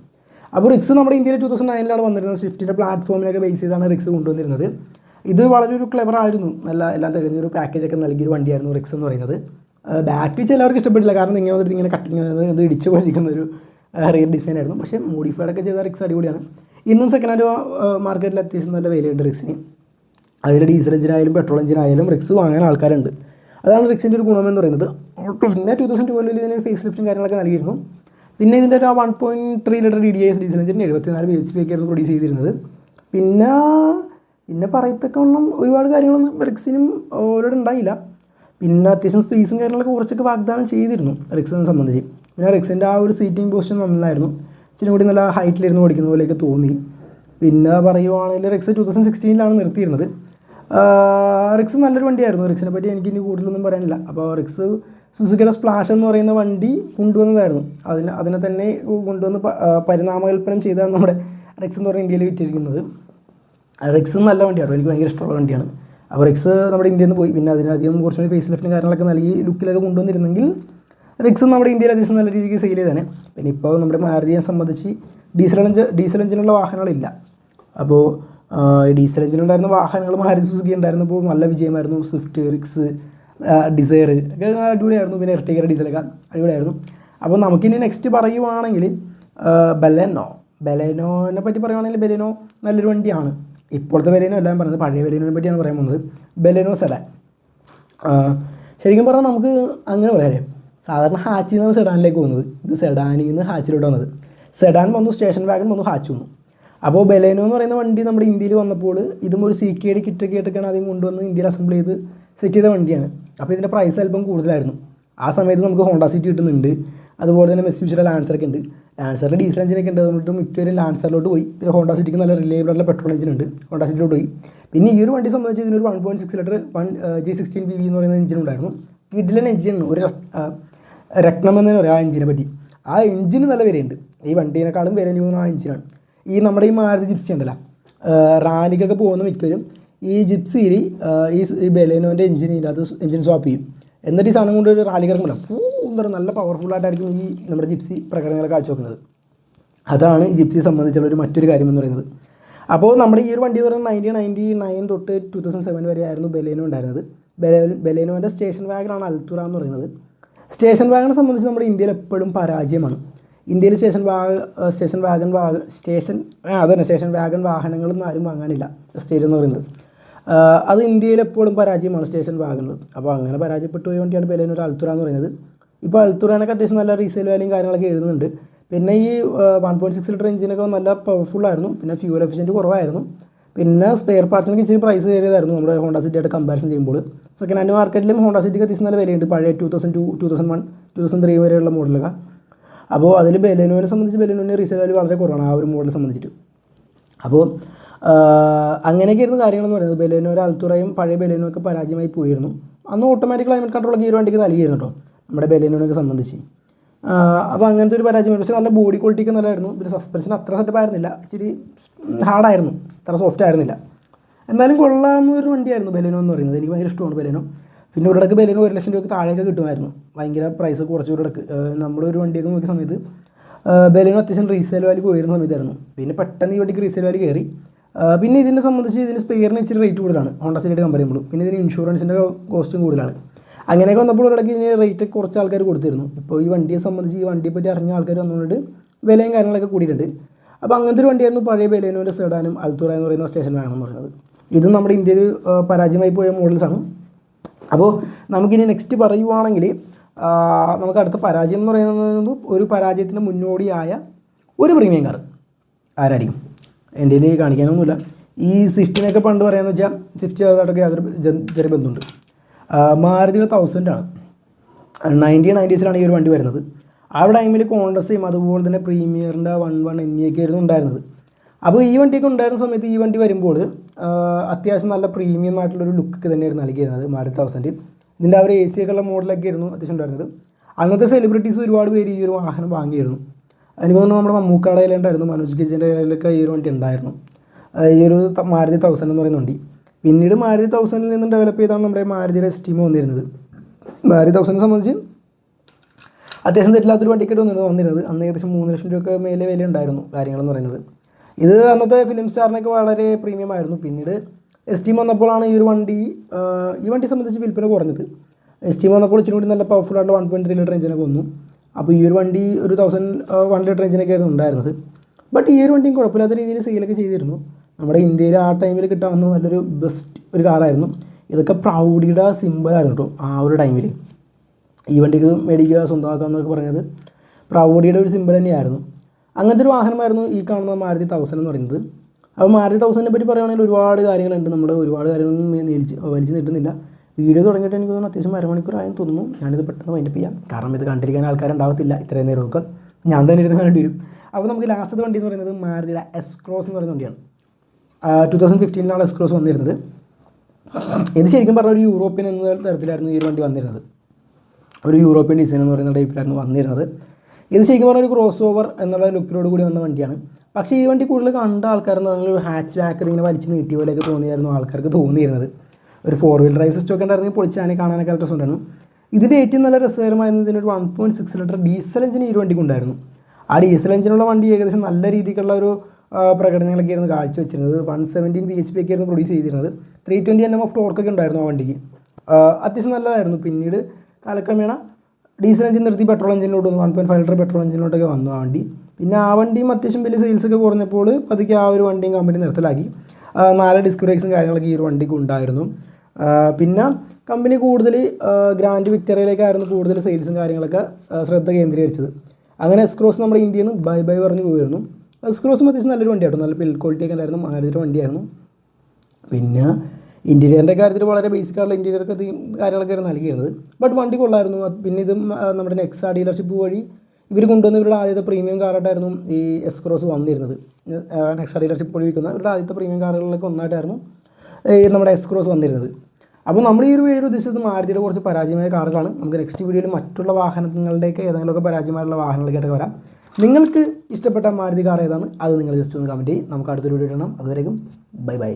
അപ്പോൾ റിക്സ് നമ്മുടെ ഇന്ത്യയിൽ 2009 വന്നിരുന്നത്. സ്വിഫ്റ്റിൻ്റെ പ്ലാറ്റ്ഫോമിലൊക്കെ ബേസ് ചെയ്താണ് റിക്സ് കൊണ്ടുവന്നിരുന്നത്. ഇത് വളരെ ഒരു ക്ലെവർ ആയിരുന്നു. എല്ലാം തികഞ്ഞൊരു പാക്കേജൊക്കെ നൽകിയൊരു വണ്ടിയായിരുന്നു റിക്സ് എന്ന് പറയുന്നത്. ബാക്ക് ചിലവർക്ക് ഇഷ്ടപ്പെട്ടില്ല, കാരണം ഇങ്ങനെ വന്നിട്ട് ഇങ്ങനെ കട്ടിങ് ഇത് ഇടിച്ചു പോയിരിക്കുന്ന ഒരു റിയർ ഡിസൈൻ ആയിരുന്നു. പക്ഷേ മോഡിഫൈഡൊക്കെ ചെയ്ത റിക്സ് അടിപൊളിയാണ്. ഇന്നും സെക്കൻഡ് ഹാൻഡ് മാർക്കറ്റിൽ അത്യാവശ്യം നല്ല വിലയുണ്ട് റിക്സിന്. അതിൽ ഡീസൽ എഞ്ചിനായാലും പെട്രോൾ എഞ്ചിനായാലും റിക്സ് വാങ്ങാൻ ആൾക്കാരുണ്ട്. അതാണ് റിക്സിൻ്റെ ഒരു ഗുണമെന്ന് പറയുന്നത്. പിന്നെ 2012 ഇതിന് ഫേസ് ലിഫ്റ്റും കാര്യങ്ങളൊക്കെ നൽകിയിരുന്നു. പിന്നെ ഇതിൻ്റെ ഒരു 1.3 litre DDIS diesel engine 74 bhp ആയിരുന്നു പ്രൊഡ്യൂസ് ചെയ്തിരുന്നത്. പിന്നെ പറയത്തൊക്കെ ഒന്നും ഒരുപാട് കാര്യങ്ങളൊന്നും റിക്സിനും ഓരോട് ഉണ്ടായില്ല. പിന്നെ അത്യാവശ്യം സ്പേസും കാര്യങ്ങളൊക്കെ കുറച്ചൊക്കെ വാഗ്ദാനം ചെയ്തിരുന്നു റിക്സിനെ സംബന്ധിച്ച്. പിന്നെ റിക്സിൻ്റെ ആ ഒരു സീറ്റിംഗ് പൊസിഷൻ നന്നായിരുന്നു, ഇച്ചിരി കൂടി നല്ല ഹൈറ്റിലിരുന്ന് ഓടിക്കുന്ന പോലെയൊക്കെ തോന്നി. പിന്നെ പറയുവാണെങ്കിൽ റിക്സ് 2016 നിർത്തിയിരുന്നത്. റിക്സ് നല്ലൊരു വണ്ടിയായിരുന്നു. റിക്സിനെ പറ്റി എനിക്ക് ഇനി കൂടുതലൊന്നും പറയാനില്ല. അപ്പോൾ റിക്സ് സുസുക്കിയുടെ സ്പ്ലാഷ് എന്ന് പറയുന്ന വണ്ടി കൊണ്ടുവന്നതായിരുന്നു. അതിനെ തന്നെ കൊണ്ടുവന്ന് പരിണാമകൽപ്പനം ചെയ്താണ് നമ്മുടെ റിക്സ് എന്ന് പറയുന്ന ഇന്ത്യയിൽ വിറ്റിരിക്കുന്നത്. റിക്സ് നല്ല വണ്ടിയാണ്, എനിക്ക് ഭയങ്കര ഇഷ്ടമുള്ള വണ്ടിയാണ്. അപ്പോൾ റിക്സ് നമ്മുടെ ഇന്ത്യയിൽ നിന്ന് പോയി. പിന്നെ അതിനധികം കുറച്ചുകൂടി ഫേസ് ലിഫ്റ്റും കാര്യങ്ങളൊക്കെ നൽകി ലുക്കിലൊക്കെ കൊണ്ടുവന്നിരുന്നെങ്കിൽ റിക്സ് നമ്മുടെ ഇന്ത്യയിൽ അത്യാവശ്യം നല്ല രീതിക്ക് സെയിൽ ചെയ്തേനെ. പിന്നെ ഇപ്പോൾ നമ്മുടെ മാരുതിയെ സംബന്ധിച്ച് ഡീസൽ എഞ്ചിനുള്ള വാഹനങ്ങളില്ല. അപ്പോൾ ഡീസൽ എഞ്ചിനുണ്ടായിരുന്ന വാഹനങ്ങൾ മാരുതി സുസുക്കി ഉണ്ടായിരുന്നപ്പോൾ നല്ല വിജയമായിരുന്നു. സ്വിഫ്റ്റ്, റിക്സ്, ഡിസയർ ഒക്കെ അടിപൊളിയായിരുന്നു. പിന്നെ എർട്ടിഗയുടെ ഡീസലൊക്കെ അടിപൊളിയായിരുന്നു. അപ്പോൾ നമുക്കിനി നെക്സ്റ്റ് പറയുവാണെങ്കിൽ ബലെനോനെ പറ്റി പറയുവാണെങ്കിൽ ബലെനോ നല്ലൊരു വണ്ടിയാണ്. ഇപ്പോഴത്തെ ബലെനോ എല്ലാം പറയുന്നത് പഴയ ബലെനോനെ പറ്റിയാണ് പറയാൻ പോകുന്നത്. ബലെനോ സെഡാൻ ശരിക്കും പറഞ്ഞാൽ നമുക്ക് അങ്ങനെ പറയാം. സാധാരണ ഹാച്ചിൽ നിന്നാണ് സെഡാനിലേക്ക് പോകുന്നത്. ഇത് സെഡാനിൽ നിന്ന് ഹാച്ചിലോട്ട് വന്നത്. സെഡാൻ വന്നു, സ്റ്റേഷൻ വാഗൺ വന്നു, ഹാച്ച് വന്നു. അപ്പോൾ ബലേനോ എന്ന് പറയുന്ന വണ്ടി നമ്മുടെ ഇന്ത്യയിൽ വന്നപ്പോൾ ഇതും ഒരു CKD കിറ്റൊക്കെ ആയിട്ടൊക്കെയാണ് ആദ്യം കൊണ്ടുവന്ന് ഇന്ത്യയിൽ അസംബിൾ ചെയ്ത് സെറ്റ് ചെയ്ത വണ്ടിയാണ്. അപ്പോൾ ഇതിൻ്റെ പ്രൈസ് അല്പം കൂടുതലായിരുന്നു. ആ സമയത്ത് നമുക്ക് ഹോണ്ട സിറ്റി കിട്ടുന്നുണ്ട്, അതുപോലെ തന്നെ മെസ്സിയുടെ ലാൻസറൊക്കെ ഉണ്ട്. ലാൻസറിൽ ഡീസൽ എഞ്ചിനൊക്കെ ഉണ്ട്, അതുകൊണ്ട് മിക്കവരും ലാൻസറിലോട്ട് പോയി. പിന്നെ ഹോണ്ട സിറ്റിക്ക് നല്ല റിലയബിൾ ആയിട്ടുള്ള പെട്രോൾ എഞ്ചിൻ ഉണ്ട്, ഹോണ്ട സിറ്റിയിലോട്ട് പോയി. പിന്നെ ഈ ഒരു വണ്ടി സംബന്ധിച്ച് ഇതിനൊരു 1.6 ലിറ്റർ G16 PV എന്ന് പറയുന്ന എഞ്ചിൻ ഉണ്ടായിരുന്നു. കിഡിലൻ എഞ്ചിൻ, ഒരു രത്നം എന്ന് പറയാം ആ എഞ്ചിനെ പറ്റി. ആ എഞ്ചിന് നല്ല വിലയുണ്ട്, ഈ വണ്ടീനേക്കാളും വില തോന്നുന്ന ആ എഞ്ചിനാണ്. ഈ നമ്മുടെ ഈ മാരുതി ജിപ്സി ഉണ്ടല്ലോ, റാലിക്കൊക്കെ പോകുന്ന മിക്കവരും ഈ ജിപ്സിയിൽ ഈ ബലേനോൻ്റെ എഞ്ചിൻ ഇതിനകത്ത് എഞ്ചിൻ സ്വാപ്പ് ചെയ്യും. എന്നിട്ട് ഈ സാധനം കൊണ്ട് ഒരു റാലി കിടക്കുമ്പോൾ എന്താ പറയുക, നല്ല പവർഫുള്ളായിട്ടായിരിക്കും ഈ നമ്മുടെ ജിപ്സി പ്രകടനങ്ങൾ കാഴ്ചവെക്കുന്നത്. അതാണ് ജിപ്സിയെ സംബന്ധിച്ചുള്ള ഒരു മറ്റൊരു കാര്യം എന്ന് പറയുന്നത്. അപ്പോൾ നമ്മുടെ ഈ ഒരു വണ്ടി എന്ന് പറയുന്നത് 1999 തൊട്ട് 2007 വരെ ആയിരുന്നു ബലേനോ ഉണ്ടായിരുന്നത്. ബലേനോൻ്റെ സ്റ്റേഷൻ വാഗനാണ് അൽത്തുറ എന്ന് പറയുന്നത്. സ്റ്റേഷൻ വാഗനെ സംബന്ധിച്ച് നമ്മുടെ ഇന്ത്യയിൽ എപ്പോഴും പരാജയമാണ്. ഇന്ത്യയിൽ സ്റ്റേഷൻ വാഗൺ വാഹനങ്ങളൊന്നും ആരും വാങ്ങാനില്ല. സ്റ്റേറ്റ് എന്ന് പറയുന്നത് അത് ഇന്ത്യയിൽ എപ്പോഴും പരാജയമാണ് സ്റ്റേഷൻ വാഗണിൽ. അപ്പോൾ അങ്ങനെ പരാജയപ്പെട്ടു പോയ വണ്ടിയാണ് ബലേനോ ഒരു അൽത്തുറ എന്ന് പറയുന്നത്. ഇപ്പോൾ അൽത്തുറേനൊക്കെ അത്യാവശ്യം നല്ല റീസെയിൽ വാല്യൂയും കാര്യങ്ങളൊക്കെ എഴുതുന്നുണ്ട്. പിന്നെ ഈ 1.6 ലിറ്റർ എഞ്ചിനൊക്കെ നല്ല പവർഫുള്ളായിരുന്നു, പിന്നെ ഫ്യൂൽ എഫിഷ്യൻറ്റ് കുറവായിരുന്നു, പിന്നെ സ്പെയർ പാർട്സിനൊക്കെ ഇച്ചിരി പ്രൈസ് കയറിയതായിരുന്നു നമ്മുടെ ഹോണ്ട സിറ്റിയായിട്ട് കമ്പാരിസൺ ചെയ്യുമ്പോൾ. സെക്കൻഡ് ഹാൻഡ് മാർക്കറ്റിലും ഹോണ്ട സിറ്റിക്ക് അത്യാവശ്യം നല്ല വിലയുണ്ട്, പഴയ 2002, 2001, 2003 വരെയുള്ള മോഡലൊക്കെ. അപ്പോൾ അതിൽ ബലേനോനെ സംബന്ധിച്ച് ബലേനോന് റീസെയിൽ വാല്യൂ വളരെ കുറവാണ് ആ ഒരു മോഡലിനെ സംബന്ധിച്ചിട്ട്. അപ്പോൾ അങ്ങനെയൊക്കെയായിരുന്നു കാര്യങ്ങളെന്ന് പറയുന്നത്. ബലേനോ ഒരു അൽത്തുറയും പഴയ ബലേനോ ഒക്കെ പരാജയമായി പോയിരുന്നു. അന്ന് ഓട്ടോമാറ്റിക് ക്ലൈമറ്റ് കൺട്രോളൊക്കെ ഈ ഒരു വണ്ടിക്ക് നൽകിയിരുന്നു കേട്ടോ നമ്മുടെ ബലേനോനൊക്കെ സംബന്ധിച്ച്. അപ്പോൾ അങ്ങനത്തെ ഒരു പരാജയം, പക്ഷേ നല്ല ബോഡി ക്വാളിറ്റിയൊക്കെ നല്ലതായിരുന്നു. പിന്നെ സസ്പെൻഷൻ അത്ര സെറ്റപ്പ് ആയിരുന്നില്ല, ഇച്ചിരി ഹാർഡായിരുന്നു, അത്ര സോഫ്റ്റ് ആയിരുന്നില്ല. എന്നാലും കൊള്ളാവുന്ന ഒരു വണ്ടിയായിരുന്നു ബലേനോ എന്ന് പറയുന്നത്. എനിക്ക് ഭയങ്കര ഇഷ്ടമാണ് ബലേനോ. പിന്നെ ഇവിടെയൊക്കെ ബലേനോ 1 ലക്ഷം രൂപയ്ക്ക് താഴെയൊക്കെ കിട്ടുമായിരുന്നു, ഭയങ്കര പ്രൈസ് കുറച്ചുകൂടെ ഇടക്ക്. നമ്മളൊരു വണ്ടിയൊക്കെ നോക്കിയ സമയത്ത് ബലേനോ അത്യാവശ്യം റീസെയിൽ വാല്യൂ പോയിരുന്ന സമയത്തായിരുന്നു. പിന്നെ പെട്ടെന്ന് ഈ വണ്ടിക്ക് റീസെയിൽ വാല്യൂ കയറി. പിന്നെ ഇതിനെ സംബന്ധിച്ച് ഇതിന് സ്പെയറിന് ഇച്ചിരി റേറ്റ് കൂടുതലാണ് ഹോണ്ട സിറ്റിയുടെ കമ്പയർ ചെയ്യുമ്പോൾ. പിന്നെ ഇതിന് ഇൻഷുറൻസിൻ്റെ കോസ്റ്റും കൂടുതലാണ്. അങ്ങനെയൊക്കെ വന്നപ്പോൾ ഒരിടയ്ക്ക് ഇതിന് റേറ്റ് കുറച്ച് ആൾക്കാർ കൊടുത്തിരുന്നു. ഇപ്പോൾ ഈ വണ്ടിയെ സംബന്ധിച്ച് ഈ വണ്ടിയെ പറ്റി അറിഞ്ഞ ആൾക്കാർ വന്നുകൊണ്ട് വിലയും കാര്യങ്ങളൊക്കെ കൂടിയിട്ടുണ്ട്. അപ്പോൾ അങ്ങനത്തെ ഒരു വണ്ടിയായിരുന്നു പഴയ ബലേനോൻ്റെ സെഡാനും അൽത്തുറ എന്ന് പറയുന്ന സ്റ്റേഷൻ വാഗണെന്ന് പറയുന്നത്. ഇതും നമ്മുടെ ഇന്ത്യയിൽ പരാജയമായി പോയ മോഡൽസാണ്. അപ്പോൾ നമുക്കിനി നെക്സ്റ്റ് പറയുവാണെങ്കിൽ നമുക്ക് അടുത്ത പരാജയം എന്ന് പറയുന്നത് ഒരു പരാജയത്തിന് മുന്നോടിയായ ഒരു പ്രീമിയം കാർ ആരായിരിക്കും? എൻ്റെ കയ്യിൽ കാണിക്കാനൊന്നുമില്ല. ഈ സ്വിഫ്റ്റിനൊക്കെ പണ്ട് പറയാമെന്ന് വെച്ചാൽ സ്വിഫ്റ്റ് അതൊക്കെ ചെറിയ ബന്ധമുണ്ട്. മാരുതിയുടെ 1000 ആണ്. 1990s ഈ ഒരു വണ്ടി വരുന്നത്. ആ ടൈമിൽ കോൺഗ്രസ്സയും അതുപോലെ തന്നെ പ്രീമിയറിൻ്റെ 11 എന്നൊക്കെ ആയിരുന്നു ഉണ്ടായിരുന്നത്. അപ്പോൾ ഈ വണ്ടിയൊക്കെ ഉണ്ടായിരുന്ന സമയത്ത് ഈ വണ്ടി വരുമ്പോൾ അത്യാവശ്യം നല്ല പ്രീമിയം ആയിട്ടുള്ളൊരു ലുക്ക് തന്നെയായിരുന്നു നൽകിയിരുന്നത് മാരുതി 1000. ഇതിൻ്റെ അവർ AC ഒക്കെ ഉള്ള മോഡലൊക്കെ ആയിരുന്നു അത്യാവശ്യം ഉണ്ടായിരുന്നത്. അന്നത്തെ സെലിബ്രിറ്റീസ് ഒരുപാട് പേര് ഈ ഒരു വാഹനം വാങ്ങിയിരുന്നു. എനിക്ക് തോന്നുന്നു നമ്മുടെ മമ്മൂക്കയുടെ കയ്യിലുണ്ടായിരുന്നു, മനോജ് ഗജിൻ്റെ കയ്യിലൊക്കെ ഈ ഒരു വണ്ടി ഉണ്ടായിരുന്നു, ഈ ഒരു മാരുതി 1000 എന്ന് പറയുന്ന വണ്ടി. പിന്നീട് മാരുതി 1000 നിന്നും ഡെവലപ്പ് ചെയ്താണ് നമ്മുടെ മാരുതിയുടെ എസ്റ്റീമ വന്നിരുന്നത്. മാരുതി 1000 സംബന്ധിച്ച് അത്യാവശ്യം തെറ്റില്ലാത്തൊരു വണ്ടിക്കായിട്ട് വന്നിരുന്നത്. അന്ന് ഏകദേശം 3 ലക്ഷം രൂപയൊക്കെ മേലെ വില ഉണ്ടായിരുന്നു കാര്യങ്ങളെന്ന് പറയുന്നത്. ഇത് അന്നത്തെ ഫിലിം സ്റ്റാറിനൊക്കെ വളരെ പ്രീമിയം ആയിരുന്നു. പിന്നീട് എസ്റ്റീം വന്നപ്പോഴാണ് ഈ വണ്ടി സംബന്ധിച്ച് വിൽപ്പന കുറഞ്ഞത്. എസ്റ്റീം വന്നപ്പോൾ ഇച്ചിരി കൂടി നല്ല പവർഫുൾ ആയിട്ടുള്ള 1.3 ലിറ്റർ എഞ്ചിനൊക്കെ വന്നു. അപ്പോൾ ഈ ഒരു വണ്ടി ഒരു 1 ലിറ്റർ എഞ്ചിനൊക്കെ ആയിരുന്നു ഉണ്ടായിരുന്നത്. ബട്ട് ഈ ഒരു വണ്ടിയും കുഴപ്പമില്ലാത്ത രീതിയിൽ സെയിലൊക്കെ ചെയ്തിരുന്നു. നമ്മുടെ ഇന്ത്യയിൽ ആ ടൈമിൽ കിട്ടാവുന്ന നല്ലൊരു ബെസ്റ്റ് ഒരു കാറായിരുന്നു. ഇതൊക്കെ പ്രൗഡിയുടെ സിമ്പിളായിരുന്നു കേട്ടോ ആ ഒരു ടൈമിൽ. ഈ വണ്ടിക്ക് മേടിക്കുക സ്വന്തമാക്കുക എന്നൊക്കെ പറഞ്ഞത് പ്രൗഡിയുടെ ഒരു സിമ്പിൾ തന്നെയായിരുന്നു. അങ്ങനത്തെ ഒരു വാഹനമായിരുന്നു ഈ കാണുന്ന മാരുതി 1000 എന്ന് പറയുന്നത്. അപ്പോൾ മാരുതി 1000നെ പറ്റി പറയുകയാണെങ്കിൽ ഒരുപാട് കാര്യങ്ങളുണ്ട്. നമ്മൾ ഒരുപാട് കാര്യങ്ങളൊന്നും വലിച്ചു നീട്ടുന്നില്ല. വീഡിയോ തുടങ്ങിയിട്ട് എനിക്ക് തോന്നുന്നു അത്യാവശ്യം അരമണിക്കൂറായെന്ന് തോന്നുന്നു. ഞാനിത് പെട്ടെന്ന് വൈൻഡപ്പ് ചെയ്യാം, കാരണം ഇത് കണ്ടിരിക്കാൻ ആൾക്കാരുണ്ടാവത്തില്ല ഇത്രയും നേരമൊക്കെ, ഞാൻ തന്നെ ഇരുന്ന് കണ്ടു വരും. അപ്പോൾ നമുക്ക് ലാസ്റ്റത്തെ വണ്ടി എന്ന് പറയുന്നത് മാരുതിയുടെ S-Cross എന്ന് പറയുന്ന വണ്ടിയാണ്. 2015 S-Cross വന്നിരുന്നത്. ഇത് ശരിക്കും പറഞ്ഞാൽ ഒരു യൂറോപ്യൻ എന്ന തരത്തിലായിരുന്നു ഈ ഒരു വണ്ടി വന്നിരുന്നത്. ഒരു യൂറോപ്യൻ ഡിസൈൻ എന്ന് പറയുന്ന ടൈപ്പിലായിരുന്നു വന്നിരുന്നത്. ഇത് ശരിക്കും പറഞ്ഞാൽ ഒരു ക്രോസ് ഓവർ എന്നുള്ള ലുക്കിലോട് കൂടി വന്ന വണ്ടിയാണ്. പക്ഷേ ഈ വണ്ടി കൂടുതൽ കണ്ട ആൾക്കാരെന്ന് പറഞ്ഞാൽ ഒരു ഹാച്ച് ബാക്ക് ഇങ്ങനെ വലിച്ച് നീട്ടിയ പോലെയൊക്കെ തോന്നിയായിരുന്നു ആൾക്കാർക്ക് തോന്നിയിരുന്നത്. ഒരു 4 വീൽ ഡ്രൈവ് സിസ്റ്റം ഒക്കെ ഉണ്ടായിരുന്നെങ്കിൽ പൊളിച്ചാനെ കാണാനൊക്കെ രസം ഉണ്ടായിരുന്നു. ഇതിൻ്റെ ഏറ്റവും നല്ല രസകരമായിരുന്നത് ഇതിനൊരു 1.6 ലിറ്റർ ഡീസൽ എഞ്ചിൻ ഈ ഒരു വണ്ടിക്ക് ഉണ്ടായിരുന്നു. ആ ഡീസൽ എഞ്ചിനുള്ള വണ്ടി ഏകദേശം നല്ല രീതിക്കുള്ള ഒരു പ്രകടനങ്ങളൊക്കെ ആയിരുന്നു കാഴ്ചവെച്ചിരുന്നത്. 117 bhp ഒക്കെ ആയിരുന്നു പ്രൊഡ്യൂസ് ചെയ്തിരുന്നത്. 320 Nm ഓഫ് ടോർക്കൊക്കെ ഉണ്ടായിരുന്നു ആ വണ്ടിക്ക്. അത്യാവശ്യം നല്ലതായിരുന്നു. പിന്നീട് കാലക്രമേണ ഡീസൽ എഞ്ചിൻ നിർത്തി പെട്രോൾ എഞ്ചിനിലോട്ട് വന്നു, 1.5 ലിറ്റർ പെട്രോൾ എഞ്ചിനിലോട്ടൊക്കെ വന്നു ആ വണ്ടി. പിന്നെ ആ വണ്ടിയും അത്യാവശ്യം വലിയ സെയിൽസൊക്കെ കുറഞ്ഞപ്പോൾ പതുക്കെ ആ ഒരു വണ്ടിയും കമ്പനി നിർത്തലാക്കി. 4 ഡിസ്ക് ബ്രേക്സും കാര്യങ്ങളൊക്കെ ഈ ഒരു വണ്ടിക്ക് ഉണ്ടായിരുന്നു. പിന്നെ കമ്പനി കൂടുതൽ ഗ്രാൻഡ് വിക്ടറിയിലേക്കായിരുന്നു കൂടുതൽ സെയിൽസും കാര്യങ്ങളൊക്കെ ശ്രദ്ധ കേന്ദ്രീകരിച്ചത്. അങ്ങനെ എസ് ക്രോസ് നമ്മുടെ ഇന്ത്യയിൽ നിന്ന് ബൈ ബൈ പറഞ്ഞ് പോയിരുന്നു. എസ് ക്രോസും അത്യാവശ്യം നല്ലൊരു വണ്ടിയായിരുന്നു, നല്ല ബിൽഡ് ക്വാളിറ്റി ഒക്കെ ഉണ്ടായിരുന്നു, മാരുതിയുടെ വണ്ടിയായിരുന്നു. പിന്നെ ഇൻറ്റീരിയറിൻ്റെ കാര്യത്തിൽ വളരെ ബേസിക് ആയിട്ടുള്ള ഇൻറ്റീരിയർക്ക് കാര്യങ്ങളൊക്കെയാണ് നൽകിയിരുന്നത്. ബട്ട് വണ്ടി കൊള്ളായിരുന്നു. പിന്നെ ഇതും നമ്മുടെ നെക്സ ഡീലർഷിപ്പ് വഴി ഇവർ കൊണ്ടുവന്ന ഇവരുടെ ആദ്യത്തെ പ്രീമിയം കാറായിട്ടായിരുന്നു ഈ എസ് ക്രോസ് വന്നിരുന്നത്. നെക്സ ഡീലർഷിപ്പ് വഴി വിൽക്കുന്ന ഇവരുടെ ആദ്യത്തെ പ്രീമിയം കാറുകളിലൊക്കെ ഒന്നായിട്ടായിരുന്നു നമ്മുടെ എസ് ക്രോസ് വന്നിരുന്നത്. അപ്പോൾ നമ്മൾ ഈ ഒരു വീഡിയോയിൽ ഉദ്ദേശിച്ചത് മാരുതിയുടെ കുറച്ച് പരാജയമായ കാറുകളാണ്. നമുക്ക് നെക്സ്റ്റ് വീഡിയോയിൽ മറ്റുള്ള വാഹനങ്ങളുടെയൊക്കെ ഏതെങ്കിലുമൊക്കെ പരാജയമായിട്ടുള്ള വാഹനങ്ങളിലേക്കൊക്കെ വരാം. നിങ്ങൾക്ക് ഇഷ്ടപ്പെട്ട മാരുതി കാർ ഏതാണ് അത് നിങ്ങൾ ജസ്റ്റ് ഒന്ന് കമൻറ്റ് ചെയ്യും. നമുക്ക് അടുത്തൊരു വീഡിയോ ഇടണം. അതുവരെയും ബൈ ബൈ.